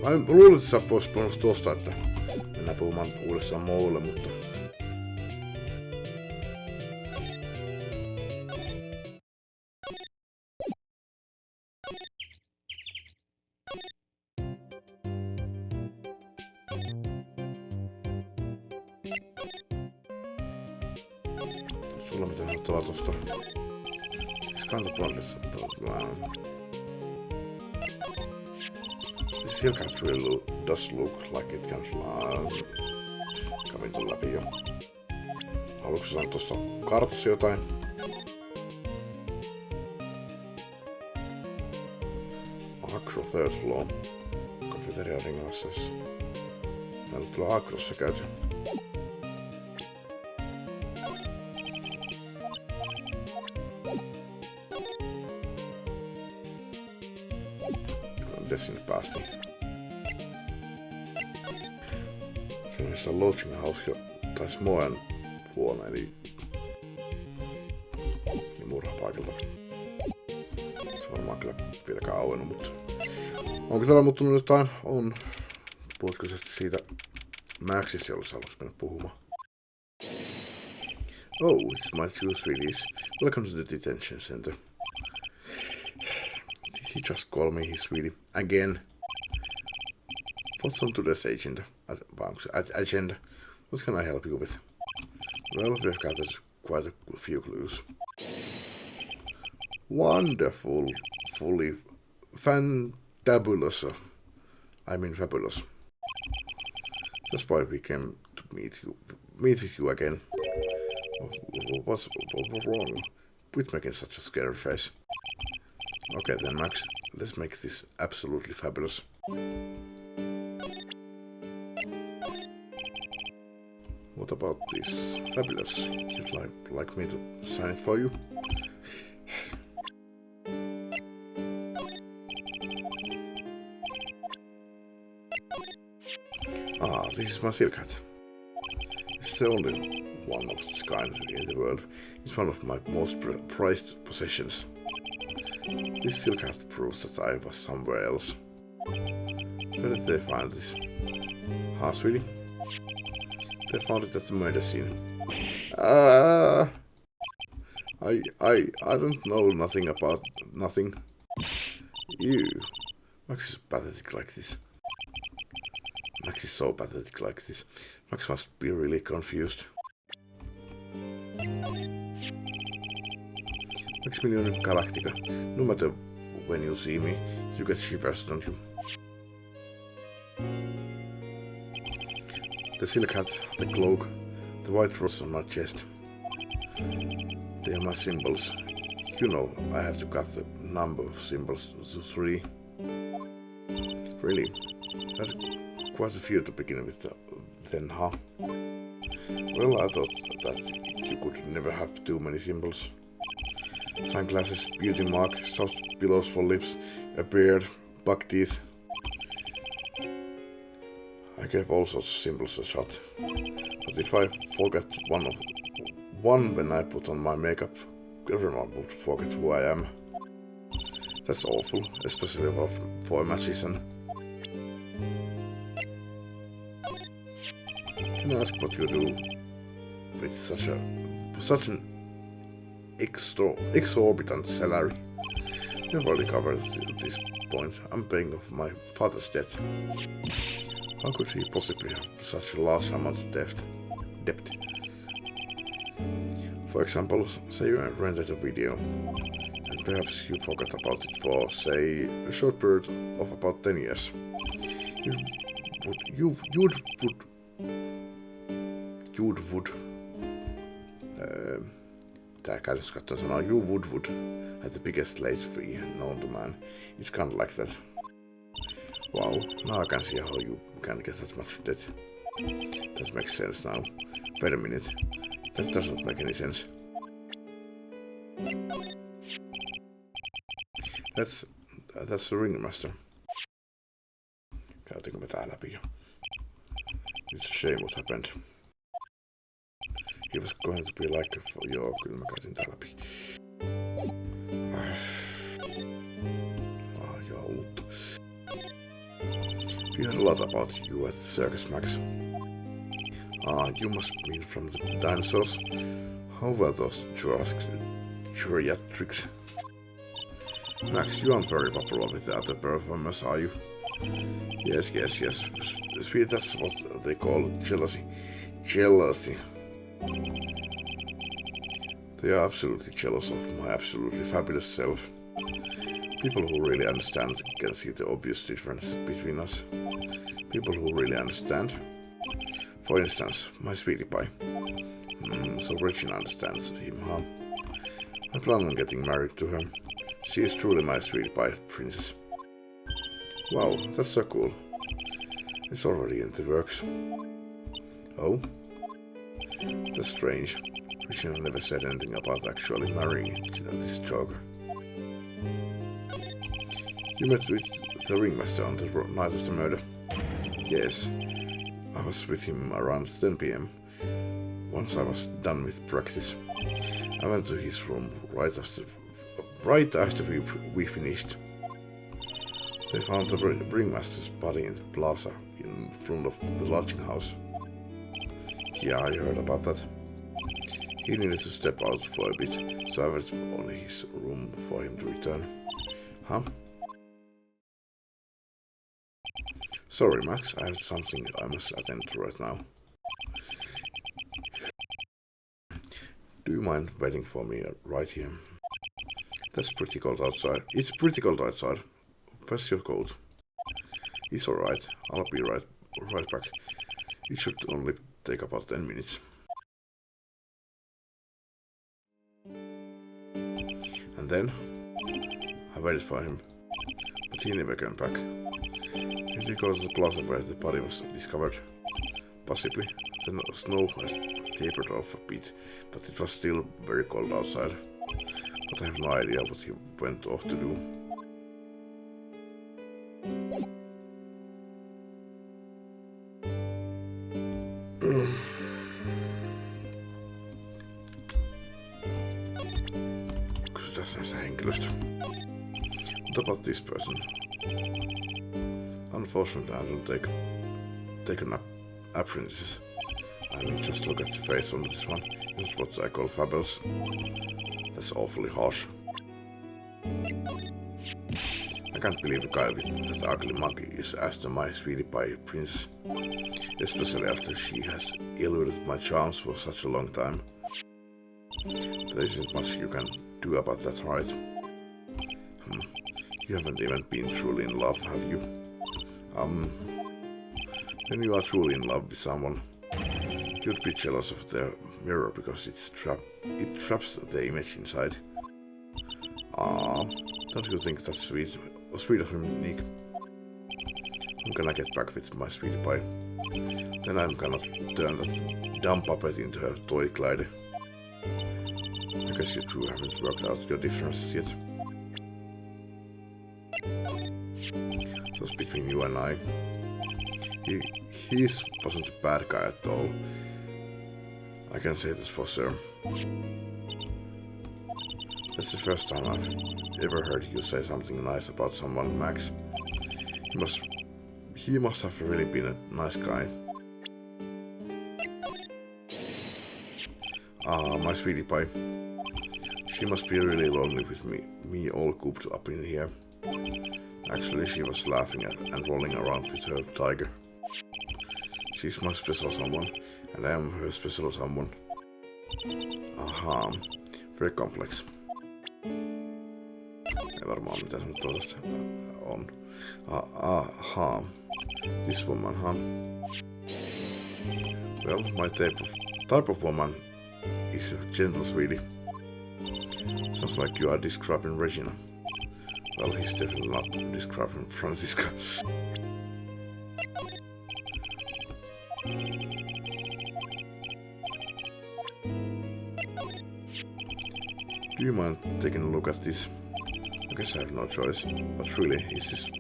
Mä luulen, että sä pois puhunut tosta, että mennään puhumaan uudestaan moulle, mutta... Sulla mitä sanottavaa tosta? Kantapuolessa The Silkat really does look like it can fly. Kävin tuon läpi jo. Haluatko sanoa tuosta kartassa jotain? Acro third floor. Cafeteria ringalasseessa. Meillä on kyllä Acrossa käyty. Miten sinne päästiin? Se on missä lodging house tai smoen vuonna, eli murhapaikalta. Se varmaan kyllä vieläkään auennut, mutta... Onko täällä muuttunut jotain? On. Puhutko sitten siitä Maxissa, jolla sä haluaisit mennä puhumaan? Oh, it's my two sweeties. Welcome to the detention center. He just called me his sweetie again. What's on today's agenda? Agenda? What can I help you with? Well, we've gathered quite a few clues. Wonderful, fully fantabulous. I mean fabulous. That's why we came to meet with you again. What's wrong with making such a scary face? Okay then, Max, let's make this absolutely fabulous. What about this? Fabulous. You'd like me to sign it for you? This is my silk hat. It's the only one of its kind in the world. It's one of my most prized possessions. This silk hat proves that I was somewhere else. Where did they find this? Sweetie? They found it at the murder scene. I don't know nothing about nothing. You. Max is pathetic like this. Max is so pathetic like this. Max must be really confused. Maximilian Galactica. No matter when you see me, you get shivers, don't you? The silk hat, the cloak, the white rose on my chest. They are my symbols. You know, I had to cut the number of symbols to 3. Really? I had quite a few to begin with then, huh? Well, I thought that you could never have too many symbols. Sunglasses, beauty mark, soft pillows for lips, a beard, buck teeth. I gave all sorts of symbols a shot. But if I forget one when I put on my makeup, everyone would forget who I am. That's awful, especially for a magician. Can I ask what you do with such an exorbitant salary? You've already covered it at this point. I'm paying off my father's debt. How could he possibly have such a large amount of debt? For example, say you rented a video, and perhaps you forgot about it for, say, a short period of about 10 years. You would have the biggest late fee known to man. It's kind of like that. Wow, now I can see how you can get that much debt. That makes sense now. Wait a minute. That doesn't make any sense. That's the ringmaster. Käytinkö me tää läpi jo? It's a shame what happened. He was going to be like... Joo, kyllä mä käytin tää läpi. Joo, uutta. We heard a lot about you at the circus, Max. You must be from the dinosaurs. How were those geriatrics? Max, you aren't very popular with the other performers, are you? Yes. Speed, that's what they call jealousy. They are absolutely jealous of my absolutely fabulous self. People who really understand can see the obvious difference between us. People who really understand. For instance, my sweetie pie. So Regina understands him, huh? I plan on getting married to her. She is truly my sweetie pie princess. Wow, that's so cool. It's already in the works. Oh? That's strange. Regina never said anything about actually marrying this joker. You met with the ringmaster on the night of the murder? Yes. I was with him around 10 p.m. Once I was done with practice, I went to his room right after we finished. They found the ringmaster's body in the plaza in front of the lodging house. Yeah, I heard about that. He needed to step out for a bit, so I went on his room for him to return. Huh? Sorry, Max, I have something I must attend to right now. Do you mind waiting for me right here? That's pretty cold outside. It's pretty cold outside. Where's your coat? It's alright. I'll be right back. It should only take about 10 minutes. And then I waited for him, but he never came back. Did he go to the plaza where the body was discovered? Possibly. The snow had tapered off a bit, but it was still very cold outside. But I have no idea what he went off to do. Kysytään näissä henkilöstä. What about this person? Unfortunately, I don't take an apprentices. I mean, just look at the face on this one. This is what I call fabulous. That's awfully harsh. I can't believe a guy with that ugly mug is after my sweetie pie princess. Especially after she has eluded my charms for such a long time. There isn't much you can do about that, right? You haven't even been truly in love, have you? When you are truly in love with someone, you'd be jealous of their mirror because it traps the image inside. Don't you think that's sweet? Sweet of him, Nick. I'm gonna get back with my sweetie pie. Then I'm gonna turn that dumb puppet into a toy glider. I guess you two haven't worked out your differences yet. Just between you and I. He wasn't a bad guy at all. I can say this for sure. That's the first time I've ever heard you say something nice about someone, Max. He must have really been a nice guy. My sweetie pie. She must be really lonely with me all cooped up in here. Actually, she was laughing and rolling around with her tiger. She's my special someone, and I am her special someone. Ahaa, very complex. Ei varmaan mitä sanottua tästä on. Ahaa, this woman, huh? Well, my type of woman is a gentle sweetie. Sounds like you are describing Regina. Well, he's definitely not describing Francisca. Do you mind taking a look at this? I guess I have no choice, but really, is this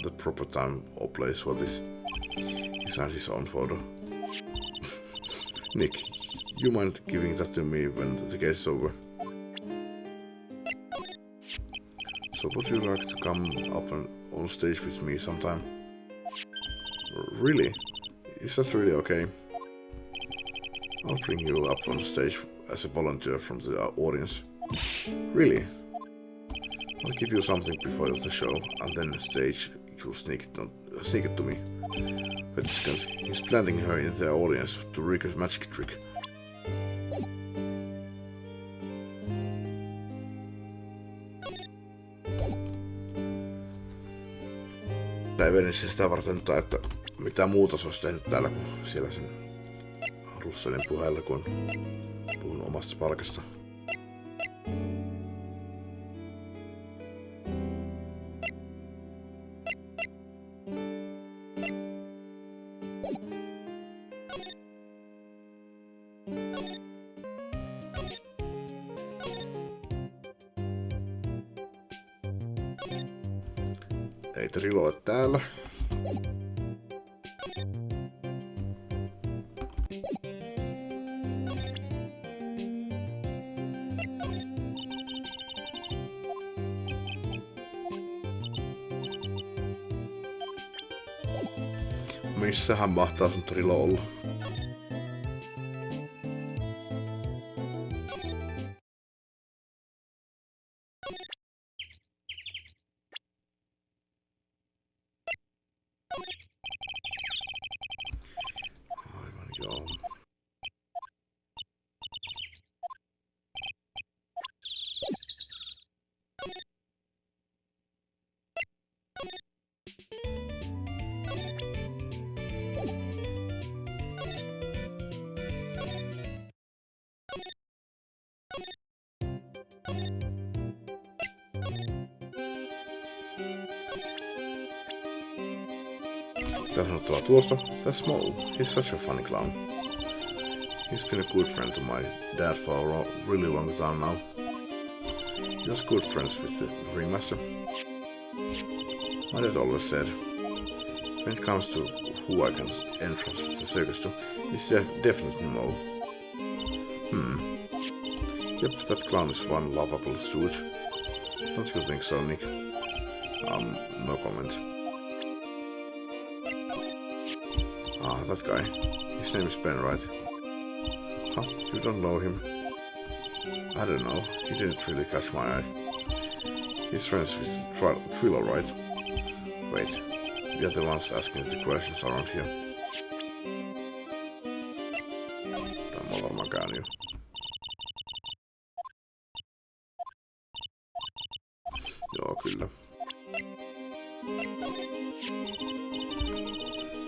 the proper time or place for this? He signs his own photo. Nick, you mind giving that to me when the case is over? So would you like to come up on stage with me sometime? Really? Is that really okay? I'll bring you up on stage as a volunteer from the audience. Really? I'll give you something before the show, and then stage you'll sneak it to me. Wait a second, he's planting her in the audience to rig a magic trick. Tää ei vene sitä varten, että mitä muuta se olisi tehnyt täällä kuin siellä sen Russelin puheella, kun puhun omasta palkasta. Ei Trilo ole täällä. Missähän mahtaa sun Trilo olla? Aivan joo. Mitä sanottavaa tuosta? That's Mo. He's such a funny clown. He's been a good friend to my dad for a really long time now. He was good friends with the ringmaster. My dad always said, when it comes to who I can entrust the circus to, it's definitely Mo. Yep, that clown is one lovable stooge. Don't you think so, Nick? No comment. Ah, that guy. His name is Ben, right? Huh? You don't know him? I don't know. He didn't really catch my eye. He's friends with Trilo, right? Wait, we are the ones asking the questions around here. Tämä on varmaan käynyt jo. Joo, kyllä.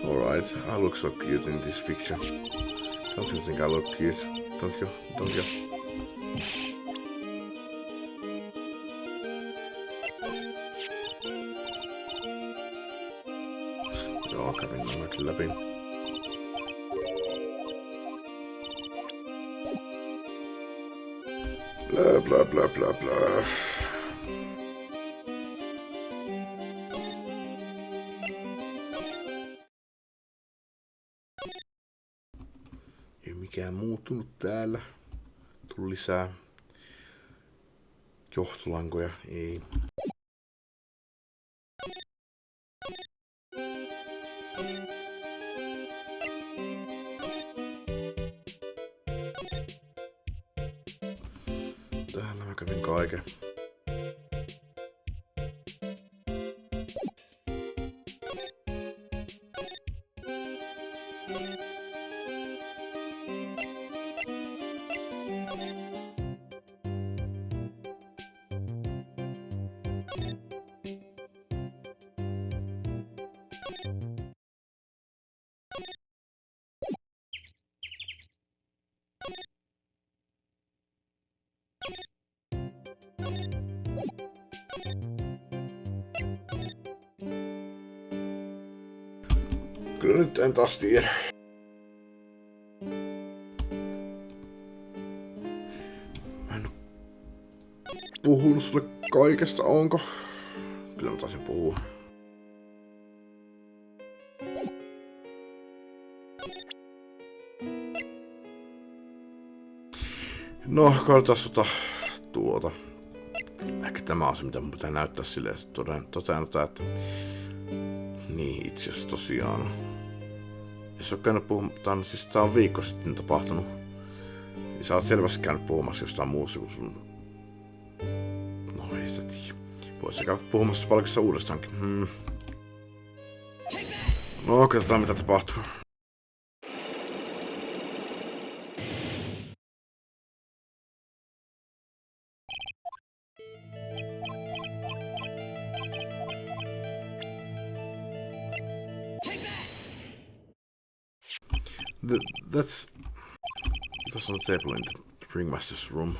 Alright, I look so cute in this picture. Don't you think I look cute? Don't you? Don't you? Joo, kävin nämäkin läpi. Blah blah blah blah blah. Ei mikään muuttunut täällä. Tuli lisää johtolankoja. Ei. Täällä mä kävin kaiken. Kyllä nyt en taas tiedä. Mä en oo puhunut sulle kaikesta, onko? Kyllä mä taisin puhua. No, katsotaan tuota. Ehkä tämä on se, mitä mun pitää näyttää silleen, että totean, että niin, itse asiassa tosiaan. Jos oot käynyt puhumaan, siis tää on viikko sitten tapahtunut. Niin sä oot selvästi käynyt puhumassa jostain muussa kuin sun... No ei sitä tiedä. Vois sä käydä puhumassa palkissa uudestaankin. No, katsotaan mitä tapahtuu. It was on the table in the ringmaster's room.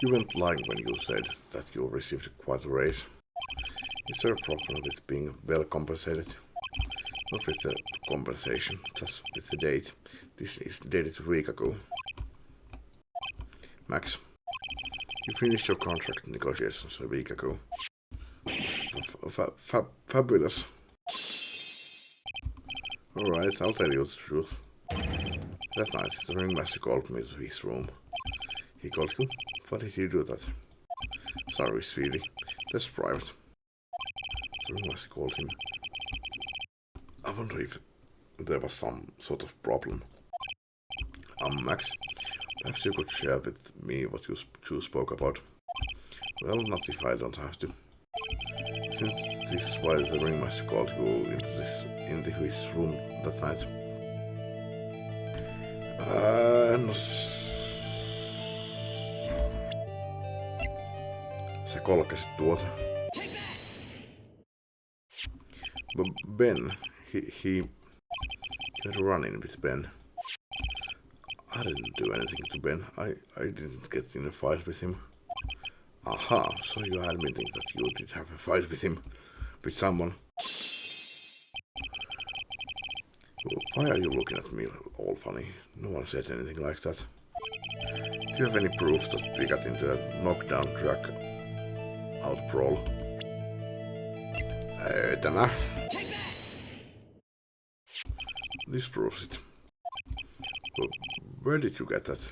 You weren't lying when you said that you received quite a raise. Is there a problem with being well compensated? Not with the compensation, just with the date. This is dated a week ago. Max, you finished your contract negotiations a week ago. Fabulous. Alright, I'll tell you the truth. That night, the ringmaster called me to his room. He called you? Why did you do that? Sorry, sweetie. That's private. The ringmaster called him. I wonder if there was some sort of problem. Max, perhaps you could share with me what you two spoke about. Well, not if I don't have to. Since this is why the ringmaster called you into his room that night. No... Sä kolkesit tuota. Ben, he went running with Ben. I didn't do anything to Ben. I didn't get in a fight with him. Aha, so you're admitting that you did have a fight with him, with someone. Why are you looking at me all funny? No one said anything like that. Do you have any proof that we got into a knockdown drag out brawl? Tämä. This proves it. Well, where did you get that?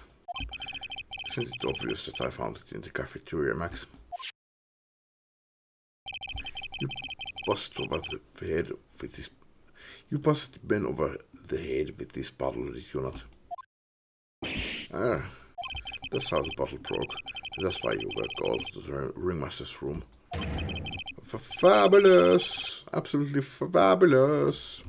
Isn't it obvious that I found it in the cafeteria, Max? You buzzed over the head with this... You buzzed Ben over the head with this bottle, did you not? That's how the bottle broke. That's why you were called to the ringmaster's room. Fabulous! Absolutely fabulous!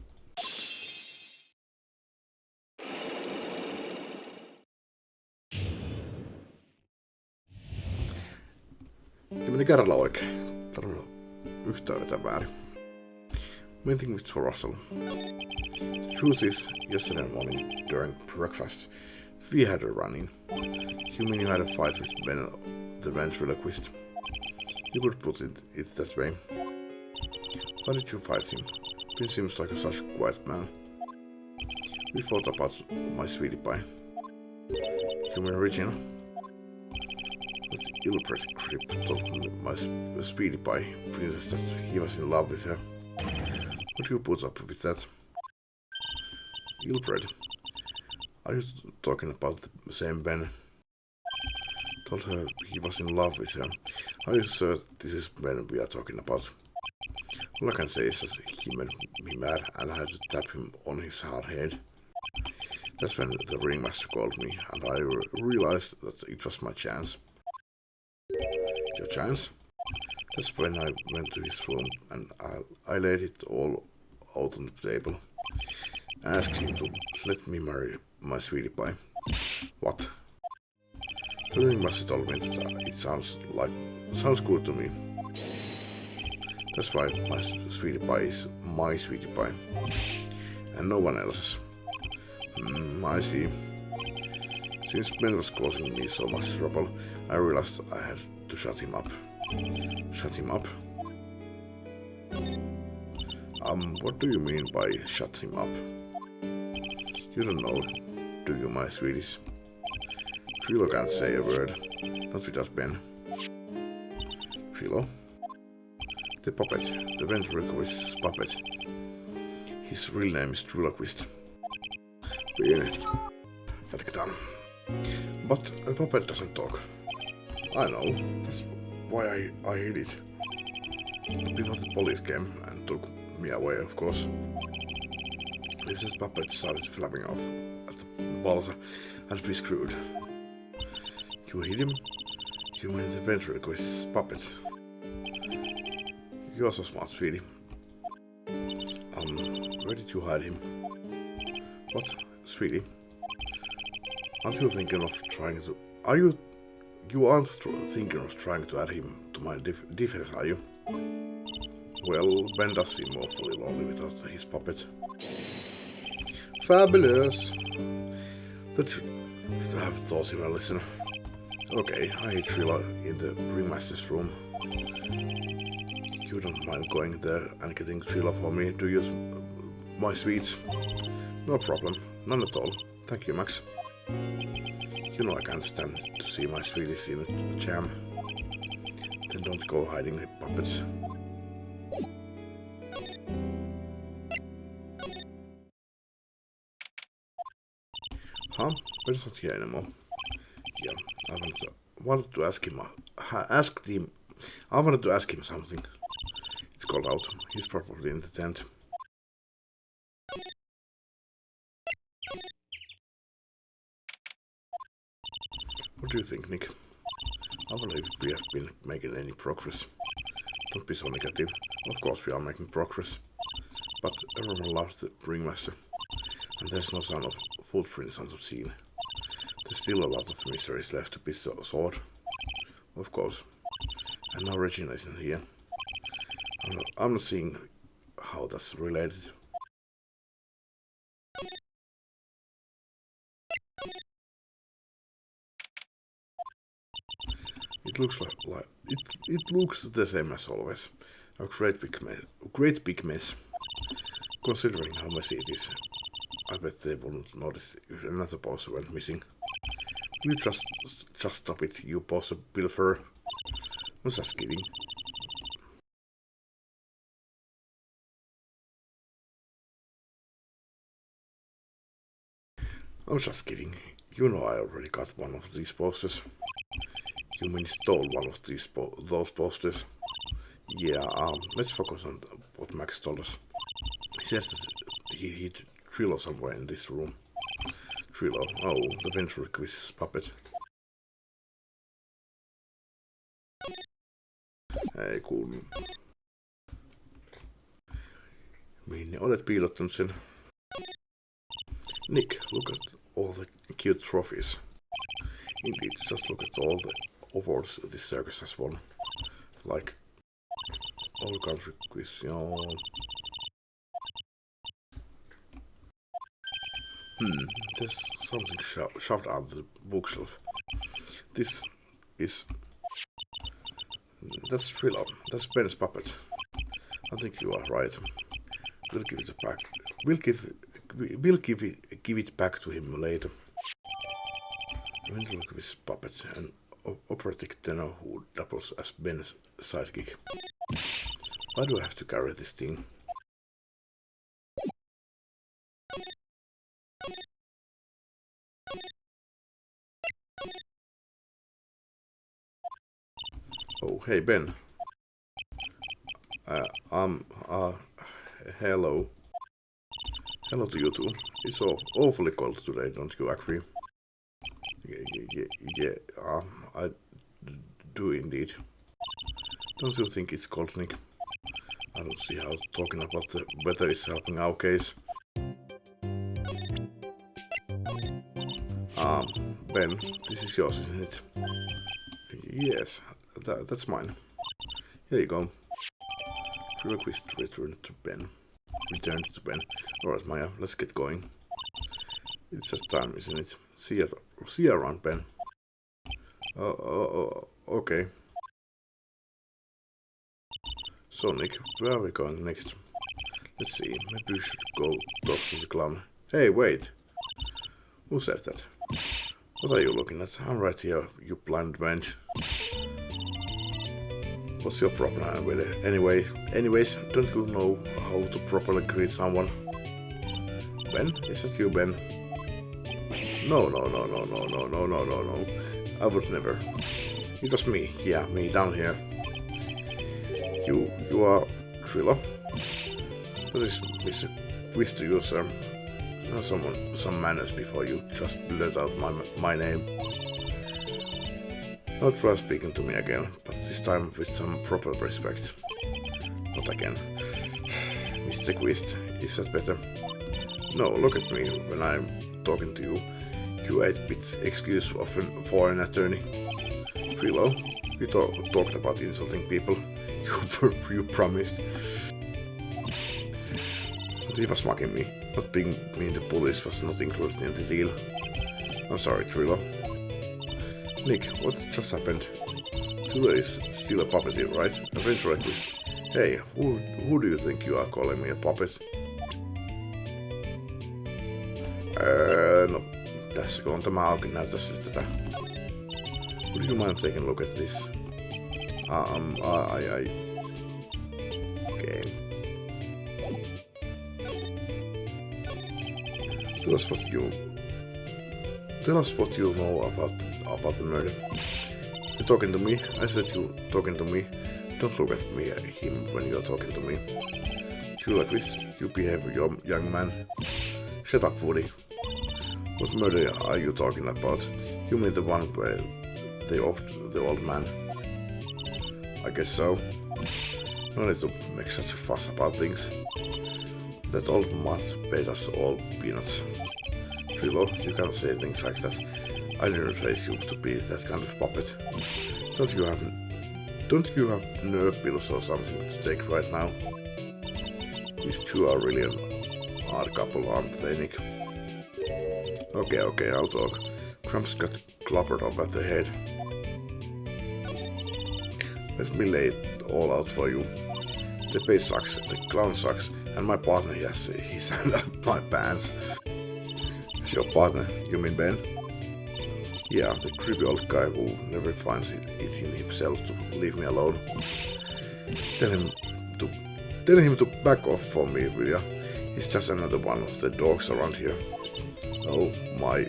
Ja meni kerralla oikein. Tarvinnut yhtään vetää väärin. Main thing with Russell. The truth is, yesterday morning during breakfast, we had a run-in. You mean you had a fight with Ben, the ventriloquist? You could put it that way. Why did you fight him? Ben seems like such a quiet man. We fought about my sweetie pie. You mean Regina? That ill-bred creep told me my sweetie pie princess that he was in love with her. Would you put up with that? Ill-bred? Are you talking about the same Ben? Told her he was in love with her. Are you sure this is Ben we are talking about? All I can say is that he made me mad and I had to tap him on his hard head. That's when the ringmaster called me and I realized that it was my chance. Your chance? That's when I went to his room and I laid it all out on the table. I asked him to let me marry my sweetie pie. What? The ringmaster told me that it sounds good to me. That's why my sweetie pie is my sweetie pie, and no one else's. I see. Since Ben was causing me so much trouble, I realized I had to shut him up. Shut him up? What do you mean by shut him up? You don't know, do you, my sweeties? Trilo can't say a word, not without Ben. Trilo? The puppet, the ventriloquist's puppet. His real name is Triloquist. Pienet. Jatketaan. But a puppet doesn't talk. I know, that's why I hid it. Before the police came and took me away, of course. If this puppet started flapping off at the balsa, I'd be screwed. You hid him? You mean the ventriloquist's puppet? You're so smart, sweetie. Where did you hide him? What, sweetie? Aren't you thinking of trying to... You aren't thinking of trying to add him to my defense, are you? Well, Ben does seem awfully lonely without his puppet. Fabulous! That should have taught him a lesson. Okay, I hid Trilo in the ringmaster's room. You don't mind going there and getting Trilo for me, do you, my sweets? No problem, none at all. Thank you, Max. You know I can't stand to see my sweeties in a jam. Then don't go hiding the puppets. Huh? Ben's not here anymore. Yeah, I wanted to ask him something. It's cold out. He's probably in the tent. What do you think, Nick? I wonder if we have been making any progress. Don't be so negative. Of course we are making progress. But everyone loves the ringmaster. And there's no sign of footprints on the scene. There's still a lot of mysteries left to be solved. Of course. And now Regina isn't here. I'm not seeing how that's related. It looks like it looks the same as always. A great big mess. Considering how messy it is, I bet they wouldn't notice if another poster went missing. You just stop it, you poster pilfer. I'm just kidding. I'm just kidding. You know I already got one of these posters. You mean stole one of those posters? Yeah, let's focus on what Max told us. He said that he hid Trilo somewhere in this room. Trilo, oh, the ventriloquist's puppet. Ei kuulu. Minne olet piilottanut sen? Nick, look at all the cute trophies. Indeed, just look at all the awards this circus has won. Like, all country quiz, there's something shoved out the bookshelf. This is... That's Trilo. That's Ben's puppet. I think you are right. We'll give it back. We'll give it back to him later. Ventriloquist's puppet, an operatic tenor who doubles as Ben's sidekick. Why do I have to carry this thing? Oh, hey Ben. Hello. Hello to you too. It's awfully cold today, don't you agree? Yeah, I do indeed. Don't you think it's cold, Nick? I don't see how talking about the weather is helping our case. Ben, this is yours, isn't it? Yes, that's mine. Here you go. Request returned to Ben. Alright, Maya, let's get going. It's just time, isn't it? See you around, Ben. Okay. So, Nick, where are we going next? Let's see, maybe we should go talk to the clown. Hey, wait! Who said that? What are you looking at? I'm right here, you blind wench. What's your problem with it? Anyways, don't you know how to properly greet someone? Ben? Is that you, Ben? No. I would never. It was me. Yeah, me down here. You are Trilla? That is Mr. Quiz to you, sir. Have some manners before you just blurt out my name. Don't try speaking to me again, but this time with some proper respect. Not again. Mr. Quist, is that better? No, look at me when I'm talking to you. You 8-bit excuse for an attorney. Trilo, we talked about insulting people. You promised. But he was mocking me. Not being mean to police was not included in the deal. I'm sorry, Trilo. Nick, what just happened? Trilo is still a puppeteer, right? A ventriloquist. Hey, who do you think you are calling me a puppet? No. Tässäkö tämä auki näyttää siltä tätä? Would you mind taking a look at this? Okay. Tell us what you know about the murder. You talking to me? I said you talking to me. Don't look at him when you're talking to me. You like this? You behave, young man. Shut up, Woody. What murder are you talking about? You mean the one where they offed the old man? I guess so. No need to make such a fuss about things. That old mutt paid us all peanuts. Trilo, you can't say things like that. I didn't raise you to be that kind of puppet. Don't you have nerve pills or something to take right now? These two are really an odd couple, aren't they, Nick? Okay, I'll talk. Crumps got clobbered up at the head. Let me lay it all out for you. The bass sucks, the clown sucks, and my partner has his hand up my pants. Your partner, you mean Ben? Yeah, the creepy old guy who never finds it in himself to leave me alone. Tell him to back off for me, will ya? He's just another one of the dogs around here. Oh my.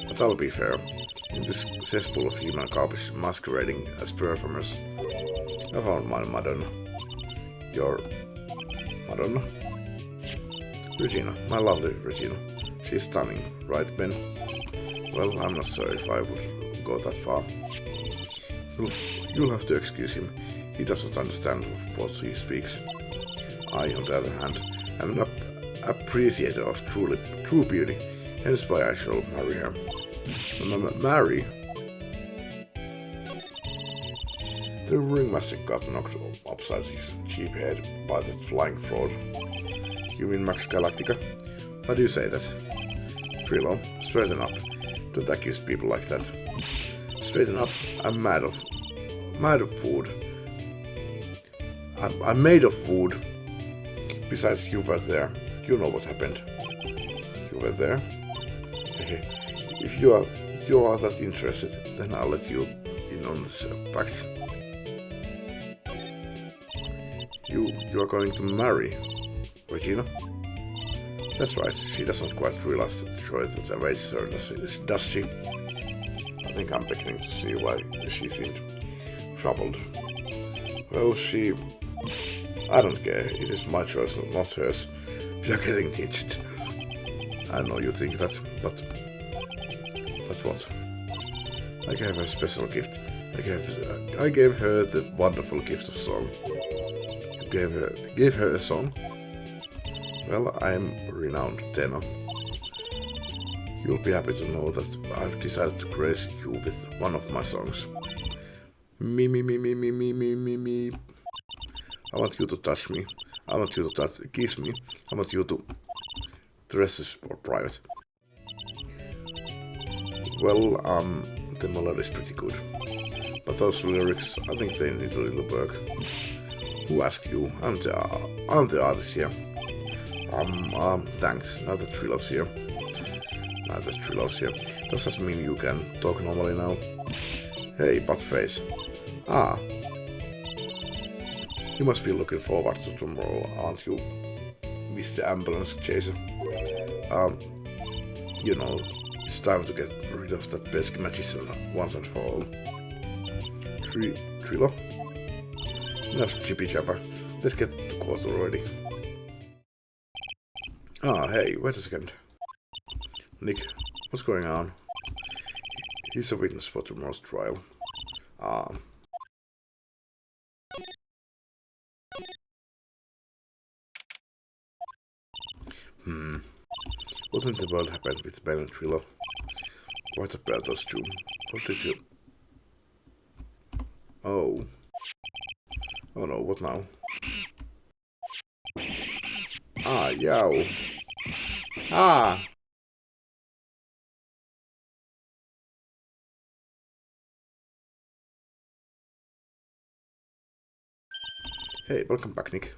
But I'll be fair. In this cesspool of human garbage masquerading as performers, I found my Madonna. Your Madonna? Regina, my lovely Regina. She's stunning, right, Ben? Well, I'm not sure if I would go that far. You'll have to excuse him. He doesn't understand what he speaks. I, on the other hand, am an appreciator of true beauty, hence why I shall marry her. Marry? The ringmaster got knocked upside his cheap head by that flying fraud. You mean Max Galactica? Why do you say that? Trilo, straighten up. Don't accuse people like that. Straighten up. I'm mad of food. I'm made of wood. Besides, you were there. You know what happened. You were there? If you are that interested, then I'll let you in on the facts. You are going to marry Regina? That's right, she doesn't quite realize that the choice awaits her, does she? I think I'm beginning to see why she seemed troubled. Well, I don't care, it is my choice, not hers. We are getting hitched. I know you think that, but what? I gave her a special gift, I gave her the wonderful gift of song. You gave her a song? Well, I'm a renowned tenor. You'll be happy to know that I've decided to grace you with one of my songs. Me. I want you to touch me. I want you to kiss me. I want you to... The rest is more private. Well, the melody is pretty good. But those lyrics, I think they need a little work. Who asked you? I'm the artist here. Thanks. Now that Trilo's here. Does that mean you can talk normally now? Hey, buttface. You must be looking forward to tomorrow, aren't you, Mr. Ambulance Chaser? You know, it's time to get rid of that pesky magician once and for all. Trilo? Enough chippy chapper. Let's get to court already. Hey, wait a second. Nick, what's going on? He's a witness for tomorrow's trial. What in the world happened with Ben and Trilo? What about those two? What did you... Oh no, what now? Yow! Hey, welcome back, Nick.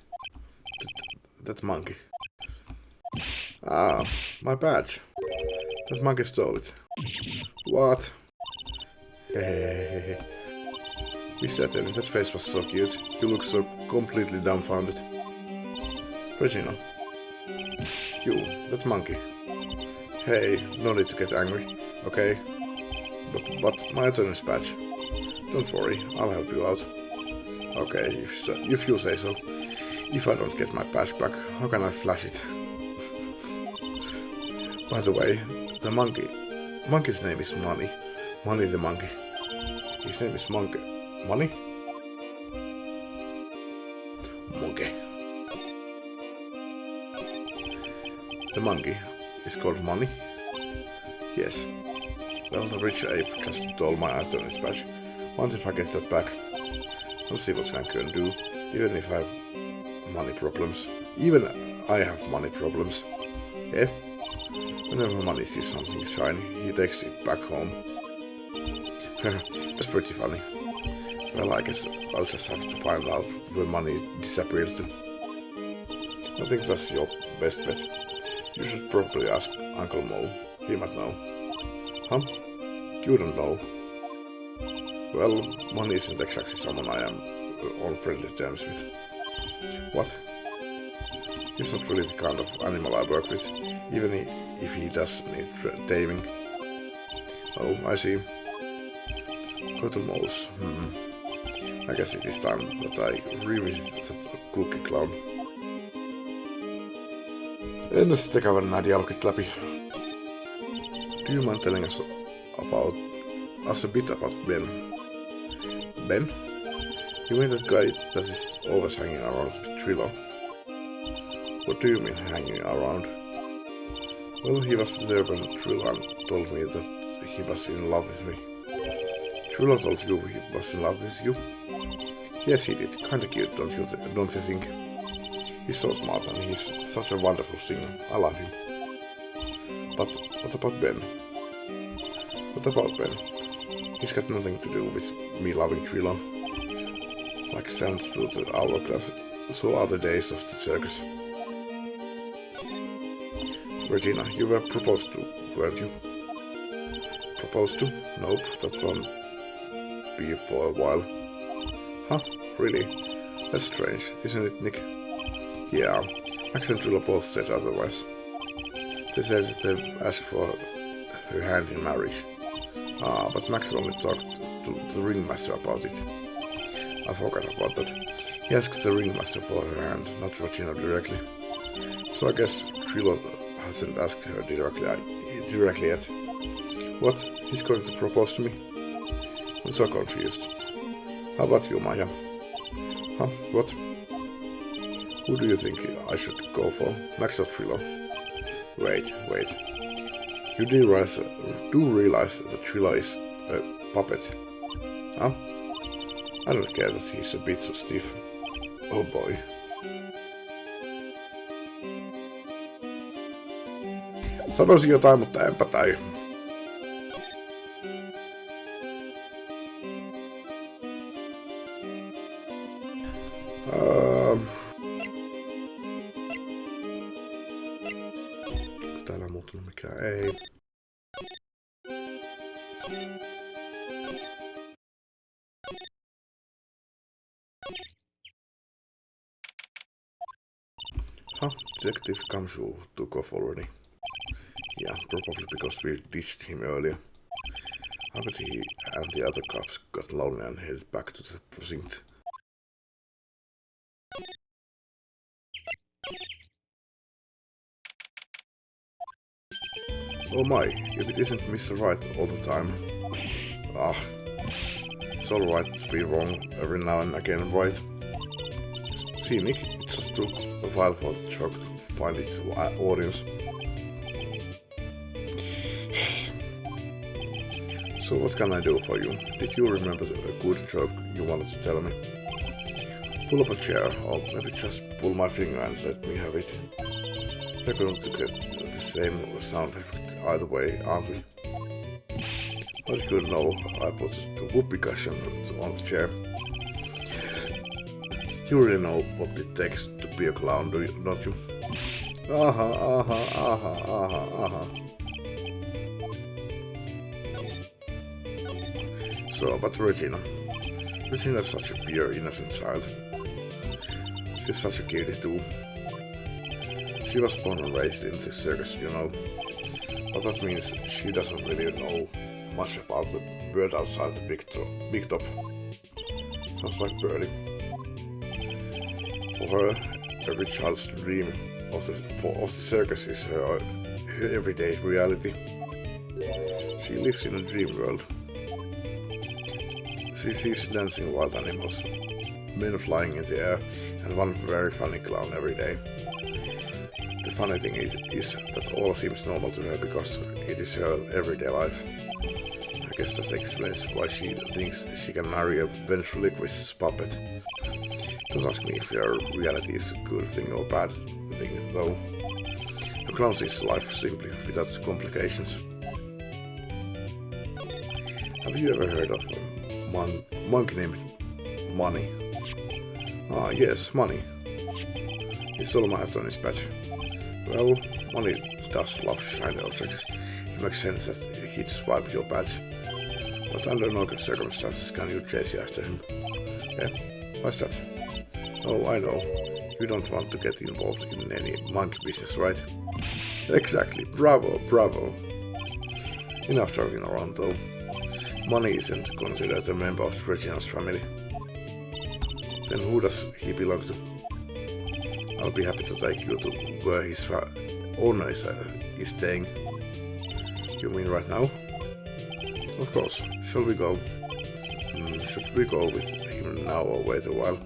That monkey. My badge. That monkey stole it. What? Hey. Mr. Attorney, that face was so cute. You look so completely dumbfounded. Regina. You, that monkey. Hey, no need to get angry, okay? But my attorney's badge. Don't worry, I'll help you out. Okay, if you say so. If I don't get my badge back, how can I flash it? By the way, the monkey's name is Money. Money the monkey. His name is Monkey. Money? Monkey. The monkey is called Money? Yes. Well, the rich ape just stole my attorney's badge. Once if I get that back, I'll see what I can do, even if I have money problems. Even I have money problems. Yeah? Whenever Money sees something shiny, he takes it back home. That's pretty funny. Well, I guess I'll just have to find out where Money disappears to. I think that's your best bet. You should probably ask Uncle Mo. He might know. Huh? You don't know. Well, Money isn't exactly someone I am on friendly terms with. What? He's not really the kind of animal I work with, even if he does need taming. Oh, I see. Go to Mo's. I guess it is time that I revisit that cookie clown. Ennen sitten käydä nämä dialogit läpi. Do you mind telling us a bit about Ben? Ben? You mean that guy that is always hanging around with Trilo? What do you mean hanging around? Well, he was there when Trilo told me that he was in love with me. Trilo told you he was in love with you? Yes, he did. Kinda cute, don't you think? He's so smart and he's such a wonderful singer. I love him. But what about Ben? What about Ben? He's got nothing to do with me loving Trilo. Like sand through the hourglass, so are the days of the circus. Regina, you were proposed to, weren't you? Proposed to? Nope, that won't be for a while. Huh? Really? That's strange, isn't it, Nick? Yeah, Max and Trilo both said otherwise. They said that they asked for her hand in marriage. But Max only talked to the ringmaster about it. I forgot about that. He asked the ringmaster for her hand, not Regina directly. So I guess Trilo hasn't asked her directly yet. What? He's going to propose to me? I'm so confused. How about you, Maya? Huh? What? Who do you think I should go for? Max or Trilo? Wait. You do realize that Trilo is a puppet? Huh? I don't care that he's a bit so stiff. Oh boy. Sanoisin jotain, mutta enpä tai. Täällä on muuttunut mikään ei. Huh, Detective Kamshu took off already. Yeah, probably because we ditched him earlier. I bet he and the other cops got lonely and headed back to the precinct. Oh my, if it isn't Mr. Wright all the time. Ah, it's alright to be wrong every now and again, right? See, Nick, it just took a while for the joke to find its audience. So what can I do for you? Did you remember a good joke you wanted to tell me? Pull up a chair, or maybe just pull my finger and let me have it. We're going to get the same sound effect either way, aren't we? But you know, I put the whoopee cushion on the chair. You really know what it takes to be a clown, don't you? Aha. So, but Regina's such a pure, innocent child. She's such a cutie too. She was born and raised in the circus, you know. But that means she doesn't really know much about the world outside the big top. Sounds like Birdie. For her, every child's dream of the circus is her everyday reality. She lives in a dream world. She sees dancing wild animals, men flying in the air, and one very funny clown every day. The funny thing is that all seems normal to her because it is her everyday life. I guess that explains why she thinks she can marry a ventriloquist's puppet. Don't ask me if your reality is a good thing or bad thing, though. A clown sees life simply, without complications. Have you ever heard of a monkey named Money? Ah, yes, Money. He stole my attorney's badge. Well, Money does love shiny objects. It makes sense that he'd swipe your badge. But under no circumstances can you chase after him. Yeah, why's that? Oh, I know. You don't want to get involved in any monkey business, right? Exactly. Bravo. Enough joking around, though. Money isn't considered a member of Regina's family. Then who does he belong to? I'll be happy to take you to where his owner is staying. You mean right now? Of course. Shall we go? Should we go with him now or wait a while?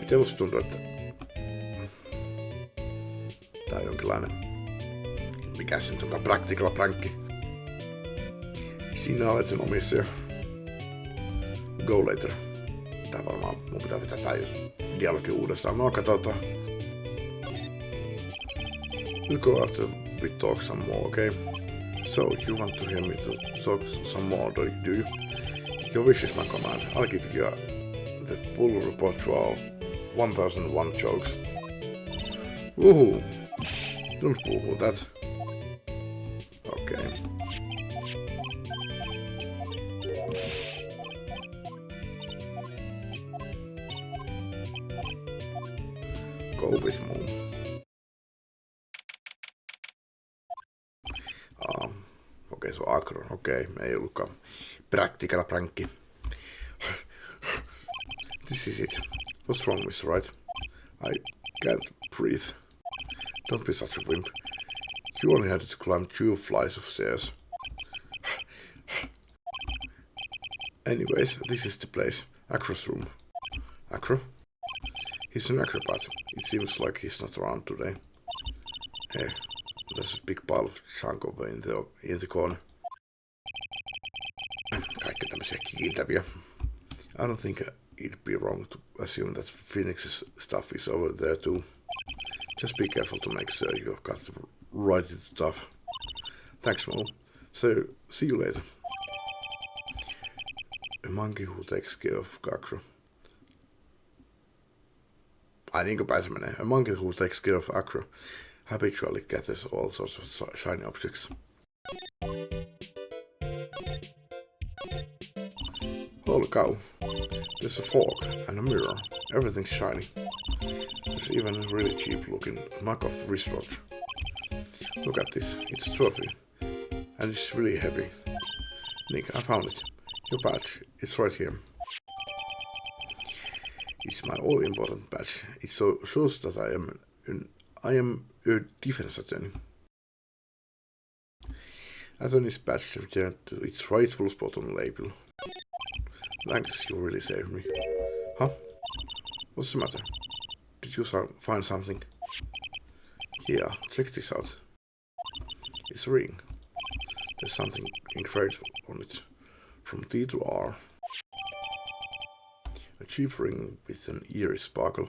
Miten musta tuntuu, että tää on jonkinlainen, mikä se nyt onkaan, practical prankki. Sinä olet sen omistaja. Go later. Tää varmaan mun pitää pitää tää dialogi uudestaan. No katsotaan. We'll go after we talk some more, okay? So, you want to hear me to talk some more, do you? Your wish is my command. I'll give you the full repertoire of 1001 jokes. Woohoo! Don't woohoo that. Okay. Go with mom. Okei, se on Akron. Okei, ei ollutkaan practical prankki. This is it. What's wrong, Mr. Wright? I can't breathe. Don't be such a wimp. You only had to climb 2 flights of stairs. Anyways, this is the place. Acro's room. Acro? He's an acrobat. It seems like he's not around today. Hey, there's a big pile of junk over in the corner. Kaikki tämmöisiä kiiltäviä. I don't think it'd be wrong to assume that Phoenix's stuff is over there too. Just be careful to make sure you've got the right stuff. Thanks, Mo. So, see you later. A monkey who takes care of Acro. Ai niinkö päin se menee? A monkey who takes care of Acro habitually gathers all sorts of shiny objects. Holy cow. There's a fork and a mirror. Everything's shiny. There's even a really cheap looking knockoff wristwatch. Look at this. It's a trophy. And it's really heavy. Nick, I found it. Your badge. It's right here. It's my all-important badge. It shows that I am a defense attorney. Attorney's badge returned to its rightful spot on the label. Thanks, you really saved me. Huh? What's the matter? Did you find something? Yeah, check this out. It's a ring. There's something engraved on it. From T to R. A cheap ring with an eerie sparkle.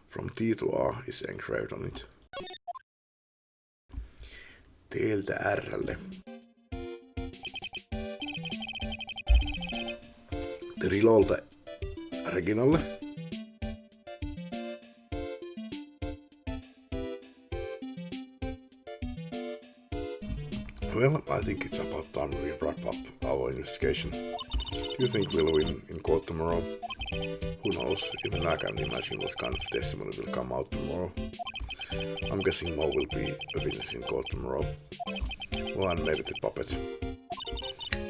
From T to R is engraved on it. Teiltä R:lle. Trilolta Reginalle. Well, I think it's about time we wrap up our investigation. Do you think we'll win in court tomorrow? Who knows, even I can't imagine what kind of testimony will come out tomorrow. I'm guessing Mo will be a witness in court tomorrow. Well, and maybe the puppet.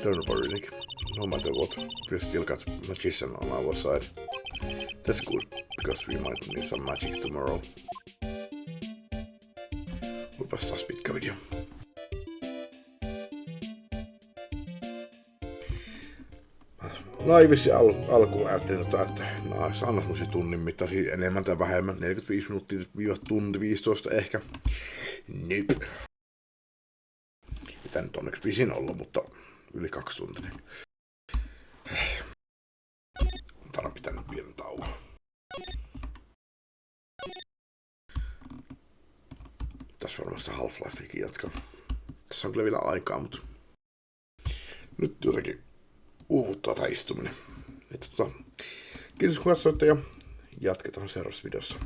Don't worry, Nick. No matter what, we've still got magician on our side. That's good, because we might need some magic tomorrow. Olipas taas pitkä video. Naivissi alkuun ajattelin, että anna semmosia tunnin mittaisia enemmän tai vähemmän, 45 minuuttia tunti 15 ehkä. Nyt. Mitä nyt onneksi pisin ollut, mutta yli 2 tuntia. Tänään pitänyt pienen tauon. Tässä varmasti Half-Lifeakin jatkaa. Tässä on kyllä vielä aikaa, mutta nyt jotenkin uuvuttaa tää istuminen. Kiitos kun katsoitte ja jatketaan seuraavassa videossa.